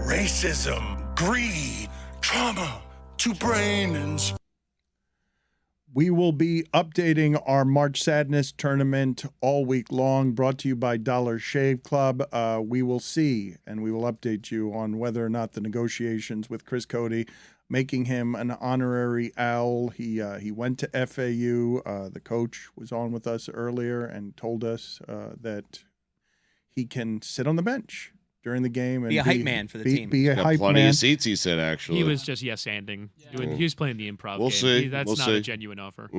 Racism, greed, trauma to brain and We will be updating our March Sadness tournament all week long, brought to you by Dollar Shave Club. We will see, and we will update you on whether or not the negotiations with Chris Cote, making him an honorary owl. He went to FAU. The coach was on with us earlier and told us that he can sit on the bench during the game and be a hype man for the team. Be a Got hype plenty man. of seats, he said, actually. He was just yes-anding. He was playing the improv We'll game. see. That's We'll not see. a genuine offer.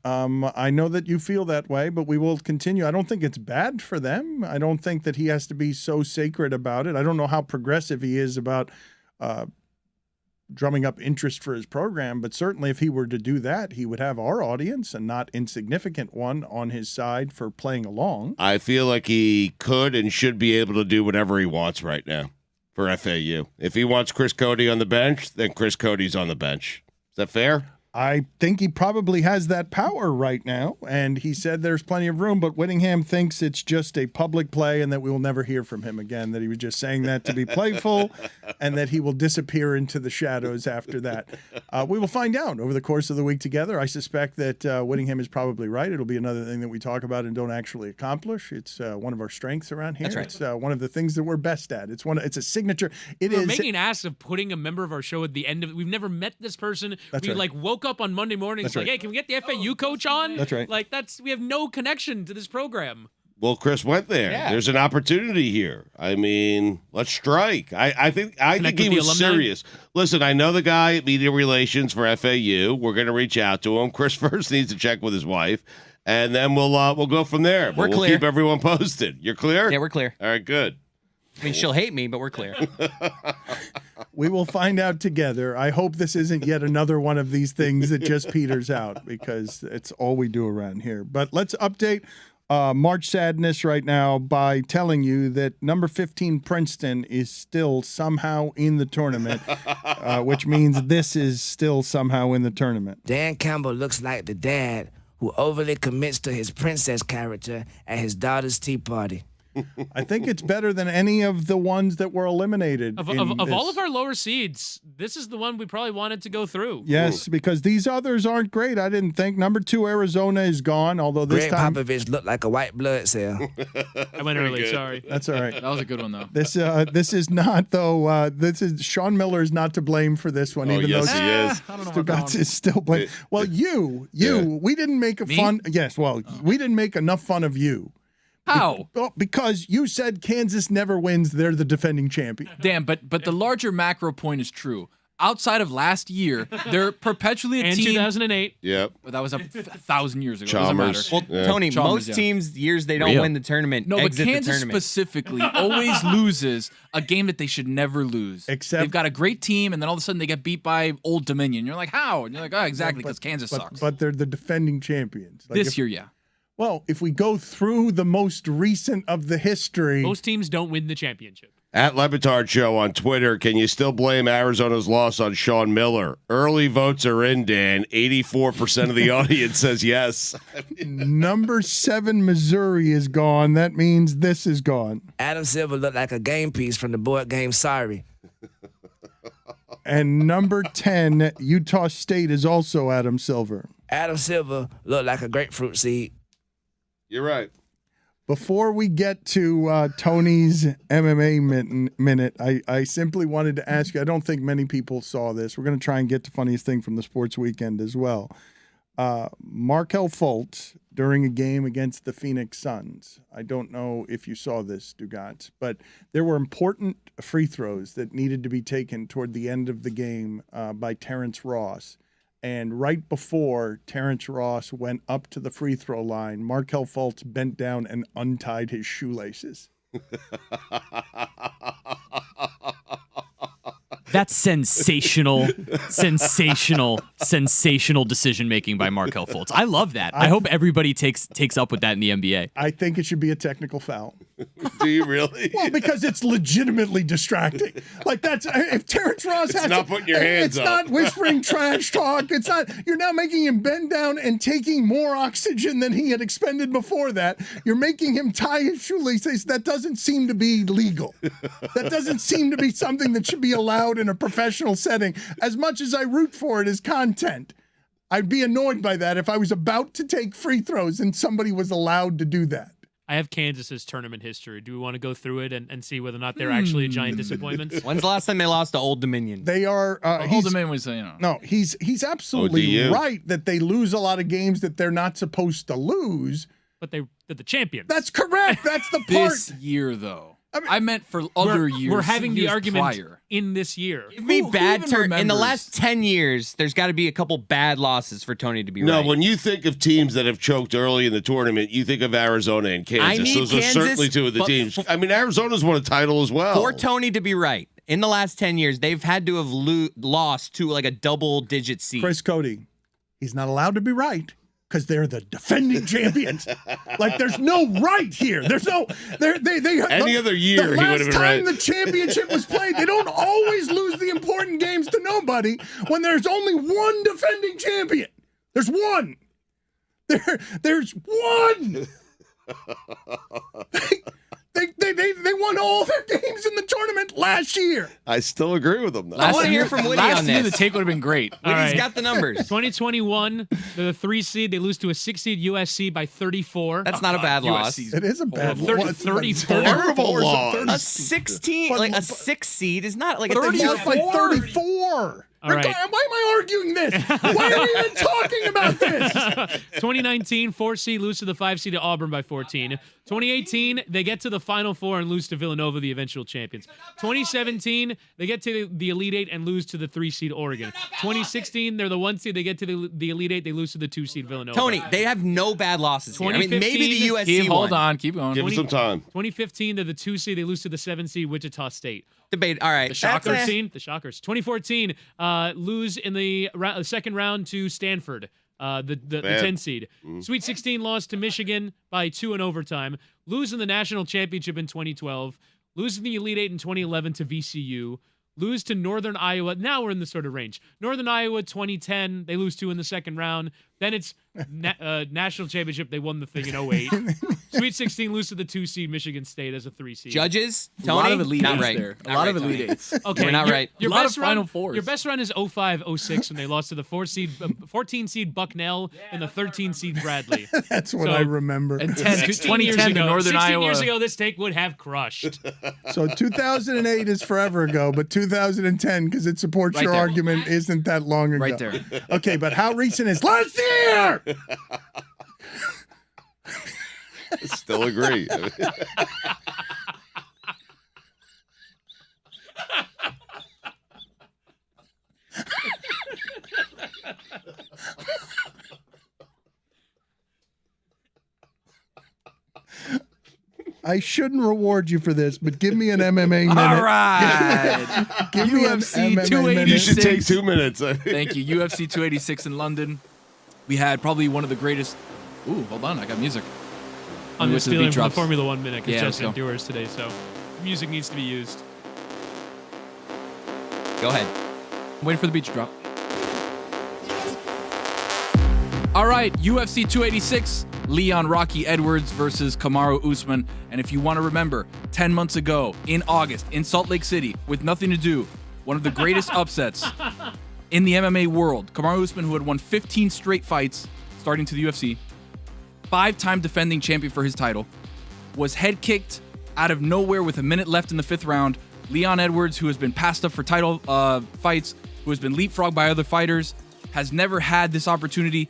I know that you feel that way, but we will continue. I don't think it's bad for them. I don't think that he has to be so sacred about it. I don't know how progressive he is about drumming up interest for his program, but certainly if he were to do that, he would have our audience, a not insignificant one, on his side for playing along. I feel like he could and should be able to do whatever he wants right now for FAU. If he wants Chris Cote on the bench, then Chris Cote's on the bench. Is that fair? I think he probably has that power right now, and he said there's plenty of room, but Whittingham thinks it's just a public play and that we will never hear from him again, that he was just saying that to be playful and that he will disappear into the shadows after that. We will find out over the course of the week together. I suspect that Whittingham is probably right. It'll be another thing that we talk about and don't actually accomplish. It's one of our strengths around here. That's right. It's one of the things that we're best at. It's a signature. We're making an ass of putting a member of our show at the end of it. We've never met this person. That's we right. woke up on Monday morning. That's It's like, right. hey, can we get the FAU coach on? That's right. We have no connection to this program. Well, Chris went there. Yeah. There's an opportunity here. I mean, let's strike. I think Connect he with the was alumni? serious. Listen, I know the guy at Media Relations for FAU. We're going to reach out to him. Chris first needs to check with his wife, and then we'll go from there. But We're we'll clear. keep everyone posted. You're clear? Yeah, we're clear. All right, good. I mean, she'll hate me, but we're clear. We will find out together. I hope this isn't yet another one of these things that just peters out, because it's all we do around here. But let's update March Sadness right now by telling you that number 15 Princeton is still somehow in the tournament, which means this is still somehow in the tournament. Dan Campbell looks like the dad who overly commits to his princess character at his daughter's tea party. I think it's better than any of the ones that were eliminated. Of all of our lower seeds, this is the one we probably wanted to go through. Yes, because these others aren't great. I didn't think. Number 2, Arizona is gone, although this Greg time... Popovich looked like a white blood cell. I went early, sorry. That's all right. That was a good one, though. This is not, though. Sean Miller is not to blame for this one, even yes, though he is. I don't know about that Stugotz one. is still blamed. Well, we didn't make a Me? fun. Yes, well, we didn't make enough fun of you. How? Because you said Kansas never wins. They're the defending champion. Dan, but the larger macro point is true. outside of last year, they're perpetually a And team. 2008. Yep. But that was 1,000 years ago. Chalmers. Doesn't matter. Well, Tony, Chalmers, most teams, years they don't Real. win the tournament, No, but exit the Kansas tournament. specifically always loses a game that they should never lose. Except- they've got a great team, and then all of a sudden they get beat by Old Dominion. You're like, how? And you're like, oh, exactly, because Kansas sucks. But they're the defending champions. This year, yeah. Well, if we go through the most recent of the history, Most teams don't win the championship. At LeBatardShow on Twitter, can you still blame Arizona's loss on Sean Miller? Early votes are in, Dan. 84% of the audience says yes. number 7 Missouri is gone. That means this is gone. Adam Silver looked like a game piece from the board game Sorry. And number 10, Utah State is also Adam Silver. Adam Silver looked like a grapefruit seed. You're right. Before we get to Tony's MMA minute, I simply wanted to ask you, I don't think many people saw this. We're going to try and get to funniest thing from the sports weekend as well. Markelle Fultz, during a game against the Phoenix Suns, I don't know if you saw this, Stugotz, but there were important free throws that needed to be taken toward the end of the game by Terrence Ross. And right before Terrence Ross went up to the free throw line, Markelle Fultz bent down and untied his shoelaces. That's sensational decision making by Markelle Fultz. I love that. I hope everybody takes up with that in the NBA. I think it should be a technical foul. Do you really? Well, because it's legitimately distracting. Like that's if Terrence Ross It's has not putting your hands it's up. not whispering trash talk. It's not. You're now making him bend down and taking more oxygen than he had expended before that. You're making him tie his shoelaces. That doesn't seem to be legal. That doesn't seem to be something that should be allowed in a professional setting. As much as I root for it as content, I'd be annoyed by that if I was about to take free throws and somebody was allowed to do that. I have Kansas's tournament history. Do we want to go through it and see whether or not they're actually a giant disappointment? When's the last time they lost to Old Dominion? They are. Old Dominion was, No, he's absolutely ODU. right that they lose a lot of games that they're not supposed to lose. But they're the champions. That's correct. That's the part. This year, though. I meant for other years. We're having the years argument prior. in this year. Give me bad even turn. In the remembers? last 10 years, there's got to be a couple bad losses for Tony to be No, right. when you think of teams that have choked early in the tournament, you think of Arizona and I Kansas. need Those are Kansas, certainly two of the but teams. I mean, Arizona's won a title as well. For Tony to be right, in the last 10 years, they've had to have lost to like a double-digit seed. Chris Cote, he's not allowed to be right because they're the defending champions. Like there's no right here. There's no. Any other year, the he would have been last time right. the championship was played, they don't always lose the important games to nobody when there's only one defending champion. There's one. There's one. They won all their games in the tournament last year. I still agree with them, though. I want to hear from Witty Last on year, this. the take would have been great. Witty's got the numbers. 2021, they're the 3 seed. They lose to a 6 seed USC by 34. That's not a bad loss. USC's It is a bad Thirty- loss. 34. Terrible loss. A 16, like a 6 seed is not like a They lost by 34. All right. Why am I arguing this? Why are we even talking about this? 2019, 4 seed, lose to the 5 seed at Auburn by 14. 2018, they get to the Final Four and lose to Villanova, the eventual champions. 2017, they get to the Elite Eight and lose to the 3 seed Oregon. 2016, they're the 1 seed, they get to the Elite Eight, they lose to the 2 seed Villanova. Tony, they have no bad losses here. I mean, maybe the 2015 USC Hold one. on, keep going. Give us some time. 2015, they're the 2 seed, they lose to the 7 seed Wichita State. Debate. All right. The Shockers. The Shockers. 2014, lose in the second round to Stanford, the 10 seed. Sweet 16 loss to Michigan by 2 in overtime. Lose in the national championship in 2012. Lose in the Elite Eight in 2011 to VCU. Lose to Northern Iowa. Now we're in the sort of range. Northern Iowa 2010, they lose 2 in the second round. Then it's national championship. They won the thing in 08. Sweet 16, lose to the 2 seed Michigan State as a 3 seed. Judges, A Tony, lot of Elite not Eights right. there. A Not lot right, of Elite Tony. Eights. Okay, you're not right. A lot of Final Fours. Your best run is 05-06 when they lost to the 14 seed Bucknell and the 13 seed Bradley. That's what I remember. And 16 years 2010 ago, to Northern 16 Iowa. years ago, this take would have crushed. So 2008 is forever ago, but 2010, because it supports Right your there. argument, isn't that long ago. Right there. Okay, but how recent is last year? Still agree. I shouldn't reward you for this, but give me an MMA minute. All right. Give me an UFC MMA 286. minute. You should take 2 minutes. Thank you. UFC 286 in London. We had probably one of the greatest. Ooh, hold on. I got music. I'm just feeling stealing from the Formula 1 minute because Yeah, let's Justin go. endures today, so music needs to be used. Go ahead. I'm waiting for the beat to drop. All right, UFC 286, Leon Rocky Edwards versus Kamaru Usman. And if you want to remember, 10 months ago in August in Salt Lake City, with nothing to do, one of the greatest upsets in the MMA world. Kamaru Usman, who had won 15 straight fights starting to the UFC, 5-time defending champion for his title, was head kicked out of nowhere with a minute left in the 5th round. Leon Edwards, who has been passed up for title fights, who has been leapfrogged by other fighters, has never had this opportunity,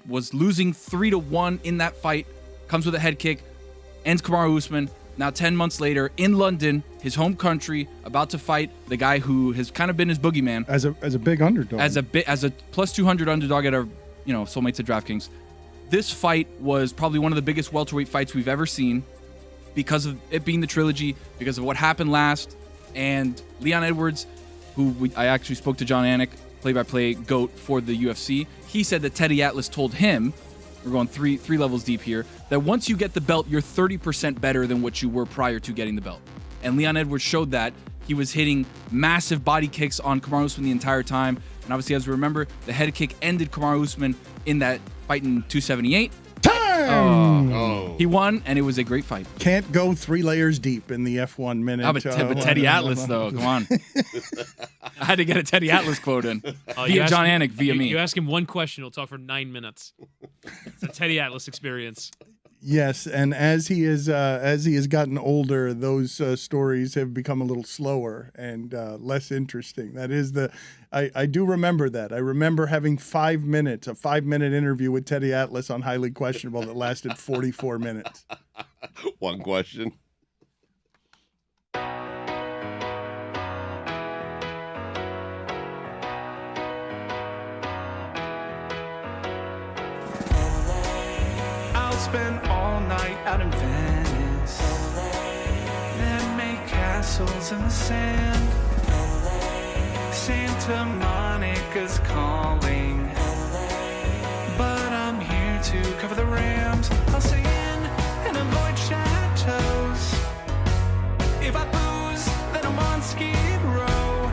was losing 3-1 in that fight, comes with a head kick, ends Kamaru Usman. Now 10 months later in London, his home country, about to fight the guy who has kind of been his boogeyman. As a big underdog. As a plus 200 underdog at our, soulmates at DraftKings. This fight was probably one of the biggest welterweight fights we've ever seen because of it being the trilogy, because of what happened last. And Leon Edwards, I actually spoke to John Anik, play-by-play GOAT for the UFC. He said that Teddy Atlas told him, we're going three levels deep here, that once you get the belt, you're 30% better than what you were prior to getting the belt. And Leon Edwards showed that. He was hitting massive body kicks on Kamaru Usman the entire time. And obviously, as we remember, the head kick ended Kamaru Usman in that fight in 278. He won, and it was a great fight. Can't go 3 layers deep in the F1 minute. But Teddy Atlas, though, come on. I had to get a Teddy Atlas quote in. Via John Anik, via me. You ask him one question, he'll talk for 9 minutes. It's a Teddy Atlas experience. Yes, and as he has gotten older, those stories have become a little slower and less interesting. That is I do remember that. I remember having a 5-minute interview with Teddy Atlas on Highly Questionable that lasted 44 minutes. One question. Spend all night out in Venice, then make castles in the sand. Santa Monica's calling, but I'm here to cover the Rams. I'll stay in and avoid chateaus. If I booze, then I'm on Skid Row.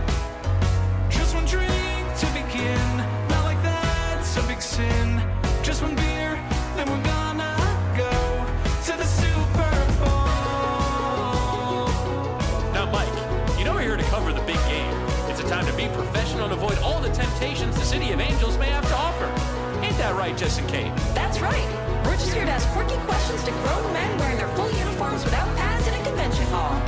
Just one drink to begin, not like that's a big sin. Just one beer, then we're gonna go to the Super Bowl. Now, Mike, we're here to cover the big game. It's a time to be professional and avoid all the temptations the City of Angels may have to offer. Ain't that right, Jess and Kate? That's right. We're just here to ask quirky questions to grown men wearing their full uniforms without pads in a convention hall.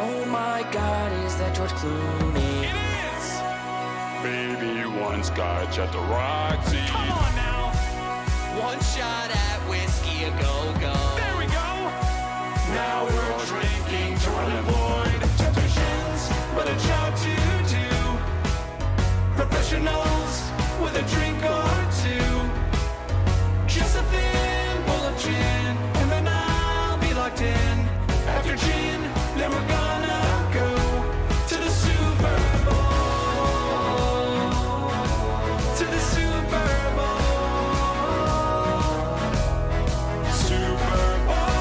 Oh my God, is that George Clooney? It is! Baby once got you at the Roxy. Come on now! One shot at whiskey a go-go. There we go! Now we're drinking to avoid temptations, but a job to do. Professionals with a drink or two. Just a thimble of gin, and then I'll be locked in. After gin, then we're gonna go to the Super Bowl. To the Super Bowl. Super Bowl.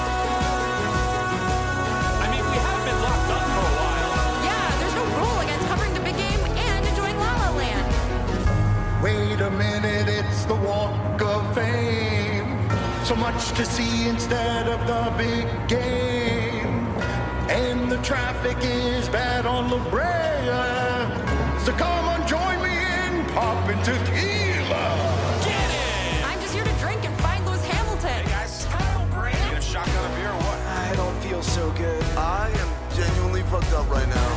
I mean, we have been locked up for a while. Yeah, there's no rule against covering the big game and enjoying La La Land. Wait a minute, it's the Walk of Fame. So much to see instead of the big game. And the traffic is bad on La Brea. So come on, join me in popping tequila. I'm just here to drink and find Lewis Hamilton. Hey guys, style brand. Need a shotgun of beer or what? I don't feel so good. I am genuinely fucked up right now.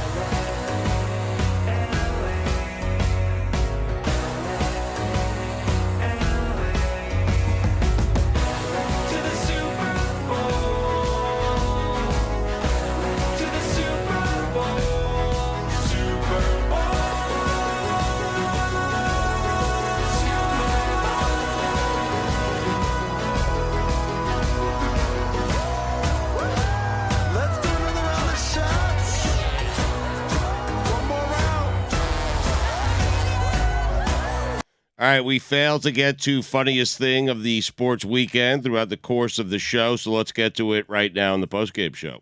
All right, we failed to get to funniest thing of the sports weekend throughout the course of the show, so let's get to it right now in the postgame show.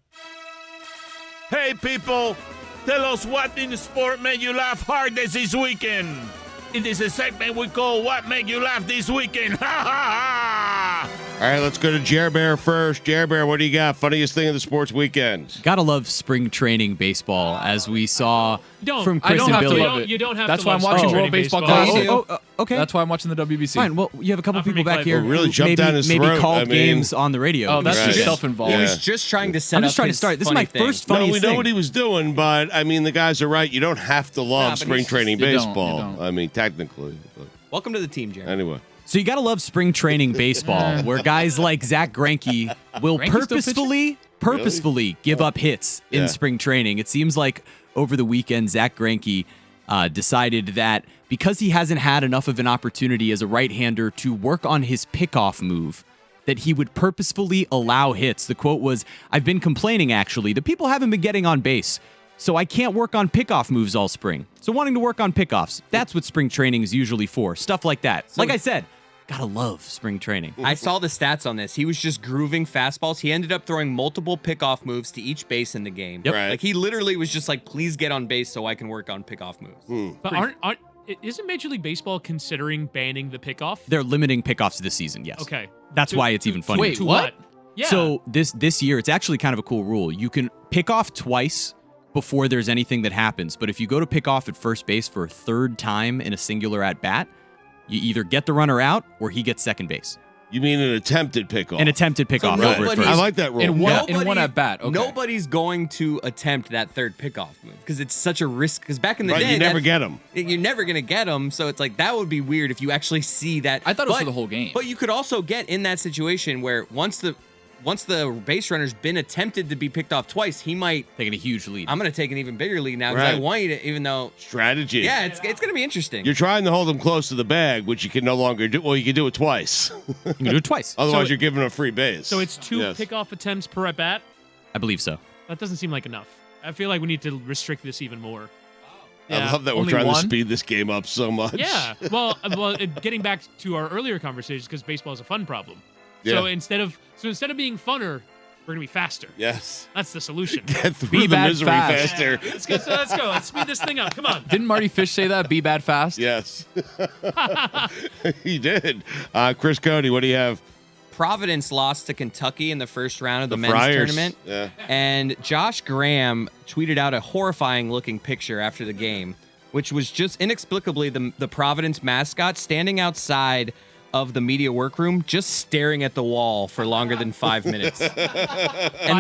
Hey, people, tell us what in the sport made you laugh hardest this weekend. It is a segment we call What Made You Laugh This Weekend. Ha ha ha! All right, let's go to Jer Bear first. Jer Bear, what do you got? Funniest thing of the sports weekend? Gotta love spring training baseball, as we saw from Chris and Billy. You don't have That's to why love I'm watching spring World training Baseball baseball. Classic. Okay. That's why I'm watching the WBC. Fine. Well, you have a couple Not for people me, back Clay. here Well, really who jumped down his maybe throat. called I mean- games on the radio. Oh, that's Right. just self-involved. He was just trying to set I'm just up trying to his start. This is funny my thing. first No, funniest we know thing. what he was doing, but, I mean, the guys are right. You don't have to love but spring he's training just- you don't, baseball. you don't. I mean, technically. But Welcome to the team, Jeremy. anyway. So you got to love spring training baseball, where guys like Zach Greinke will Greinke's still purposefully give up hits in Yeah. spring training. It seems like over the weekend, Zach Greinke decided that because he hasn't had enough of an opportunity as a right-hander to work on his pickoff move, that he would purposefully allow hits. The quote was, "I've been complaining, actually. The people haven't been getting on base, so I can't work on pickoff moves all spring. So wanting to work on pickoffs, that's what spring training is usually for. Stuff like that." Like I said, gotta love spring training. I saw the stats on this. He was just grooving fastballs. He ended up throwing multiple pickoff moves to each base in the game. Yep. Right. Like he literally was just like, please get on base so I can work on pickoff moves. But isn't Major League Baseball considering banning the pickoff? They're limiting pickoffs this season, yes. Okay. That's why it's even funnier. Wait, To what? Yeah. So this year, it's actually kind of a cool rule. You can pick off twice before there's anything that happens. But if you go to pick off at first base for a third time in a singular at-bat, you either get the runner out or he gets second base. You mean an attempted pickoff? An attempted pickoff over at nobody's- first. I like that rule. In one, Nobody- in one at bat. Okay. Nobody's going to attempt that third pickoff move because it's such a risk. Because back in the Right, day, you never that- get them. You're never gonna get them. So it's like that would be weird if you actually see that. I thought it was for the whole game. But you could also get in that situation where once the base runner's been attempted to be picked off twice, he might taking a huge lead. I'm gonna take an even bigger lead now because Right. I want you to, even though Strategy. yeah, it's gonna be interesting. You're trying to hold them close to the bag, which you can no longer do. Well, you can do it twice. You can do it twice. Otherwise, So- you're giving a free base. So it's two Yes. pickoff attempts per at bat? I believe so. That doesn't seem like enough. I feel like we need to restrict this even more. I love that we're Only trying to one? speed this game up so much. Yeah. Well, getting back to our earlier conversations, because baseball is a fun problem. Yeah. So instead of being funner, we're gonna be faster. Yes. That's the solution. Get through Be the bad misery fast. faster. Let's go. Let's speed this thing up. Come on. Didn't Marty Fish say that? Be bad fast? Yes. He did. Chris Cody, what do you have? Providence lost to Kentucky in the first round of the men's Friars. tournament. Yeah. And Josh Graham tweeted out a horrifying looking picture after the game, which was just inexplicably the Providence mascot standing outside of the media workroom, just staring at the wall for longer than 5 minutes. And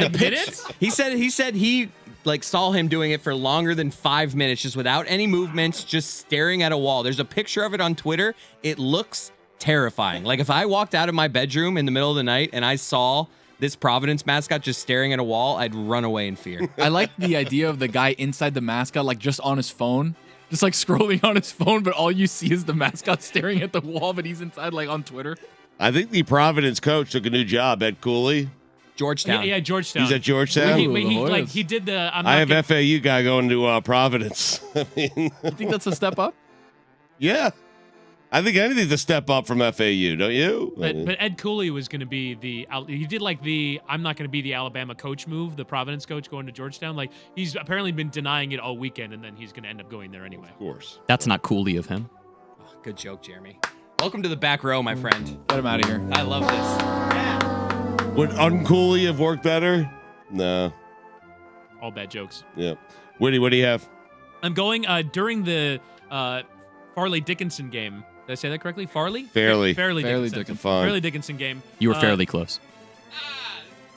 5 minutes? He said he like saw him doing it for longer than 5 minutes, just without any movements, just staring at a wall. There's a picture of it on Twitter. It looks terrifying. Like if I walked out of my bedroom in the middle of the night and I saw this Providence mascot just staring at a wall, I'd run away in fear. I like the idea of the guy inside the mascot, like just on his phone, just like scrolling on his phone, but all you see is the mascot staring at the wall, but he's inside like on Twitter. I think the Providence coach took a new job, Ed Cooley. Georgetown. Yeah, Georgetown. He's at Georgetown? He did the. I have FAU guy going to Providence. I mean, You think that's a step up? Yeah. I think anything's a step up from FAU, don't you? I mean, But Ed Cooley was going to be he did like I'm not going to be the Alabama coach move, the Providence coach going to Georgetown. Like he's apparently been denying it all weekend, and then he's going to end up going there anyway. Of course. That's not Cooley of him. Oh, good joke, Jeremy. Welcome to the back row, my friend. Get him out of here. I love this. Would Uncooley have worked better? No. All bad jokes. Yeah. Witty, what do you have? I'm going during the Farley Dickinson game. Did I say that correctly? Farley? Fairly. Fairly Dickinson. Dickinson. Fine. Fairly Dickinson game. You were fairly close.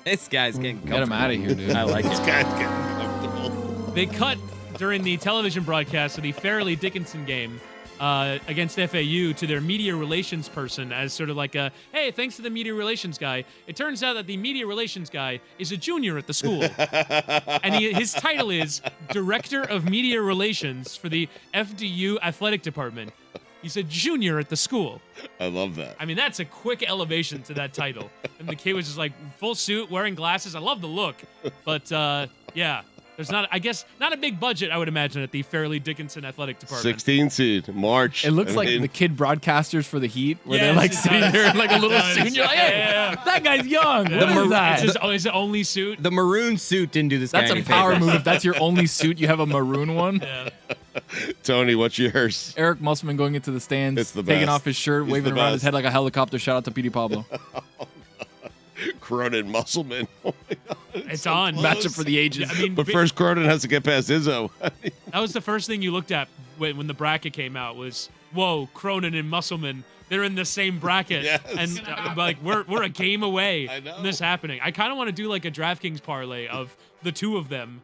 This guy's getting comfortable. Get him out of here, dude. I like This it. guy's getting comfortable. They cut during the television broadcast of the Fairleigh Dickinson game against FAU to their media relations person as sort of like a, hey, thanks to the media relations guy. It turns out that the media relations guy is a junior at the school. And his title is Director of Media Relations for the FDU Athletic Department. He's a junior at the school. I love that. I mean, that's a quick elevation to that title. And the kid was just like full suit, wearing glasses. I love the look. But yeah, There's not, I guess, not a big budget, I would imagine, at the Fairleigh Dickinson Athletic Department. 16 seed, March. It looks like the kid broadcasters for the Heat, where they're like sitting there in like a little suit. And you're like, hey, that guy's young. What is that? It's his only suit. The maroon suit didn't do this guy That's any a power favors. move. If that's your only suit, you have a maroon one. Yeah. Tony, what's yours? Eric Musselman going into the stands, It's the taking best. off his shirt, He's waving the around his best. head like a helicopter. Shout out to Petey Pablo. Cronin Musselman. Oh my God. It's on. Matchup for the ages. I mean, But first, Cronin has to get past Izzo. that was the first thing you looked at when the bracket came out was, whoa, Cronin and Musselman, they're in the same bracket. Yes. And like we're a game away know. from this happening. I kind of want to do like a DraftKings parlay of the two of them,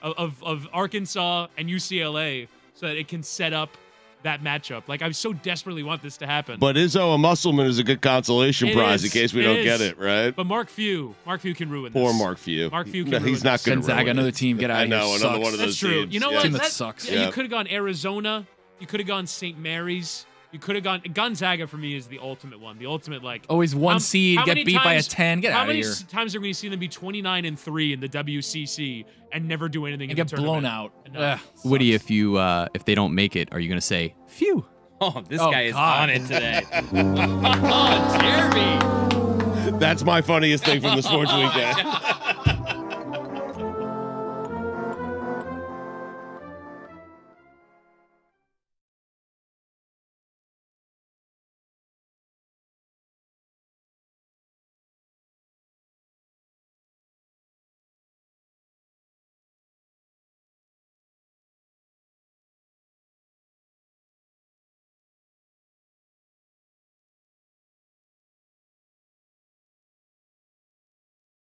of Arkansas and UCLA, so that it can set up that matchup. Like I so desperately want this to happen. But Izzo and Musselman is a good consolation It prize is. in case we It don't is. get it, right? But Mark Few can ruin this. Poor Mark Few. Mark Few can No, ruin he's not this. going to Gonzaga, another team, get out of here. I know, another Sucks. one of those That's true. teams. You know yeah. what? Team that sucks. Yeah, Yeah. you could have gone Arizona. You could have gone St. Mary's. You could have gone Gonzaga. For me, is the ultimate one. The ultimate like Always one seed, how get many beat by a times- 10. Get how out of many here. times are we seeing them be 29-3 in the WCC and never do anything? And in get the blown tournament? out. No. Ugh. Woody, if they don't make it, are you going to say, phew? Oh, this Oh, guy is God. on it today. Oh, Jeremy. That's my funniest thing from the sports weekend.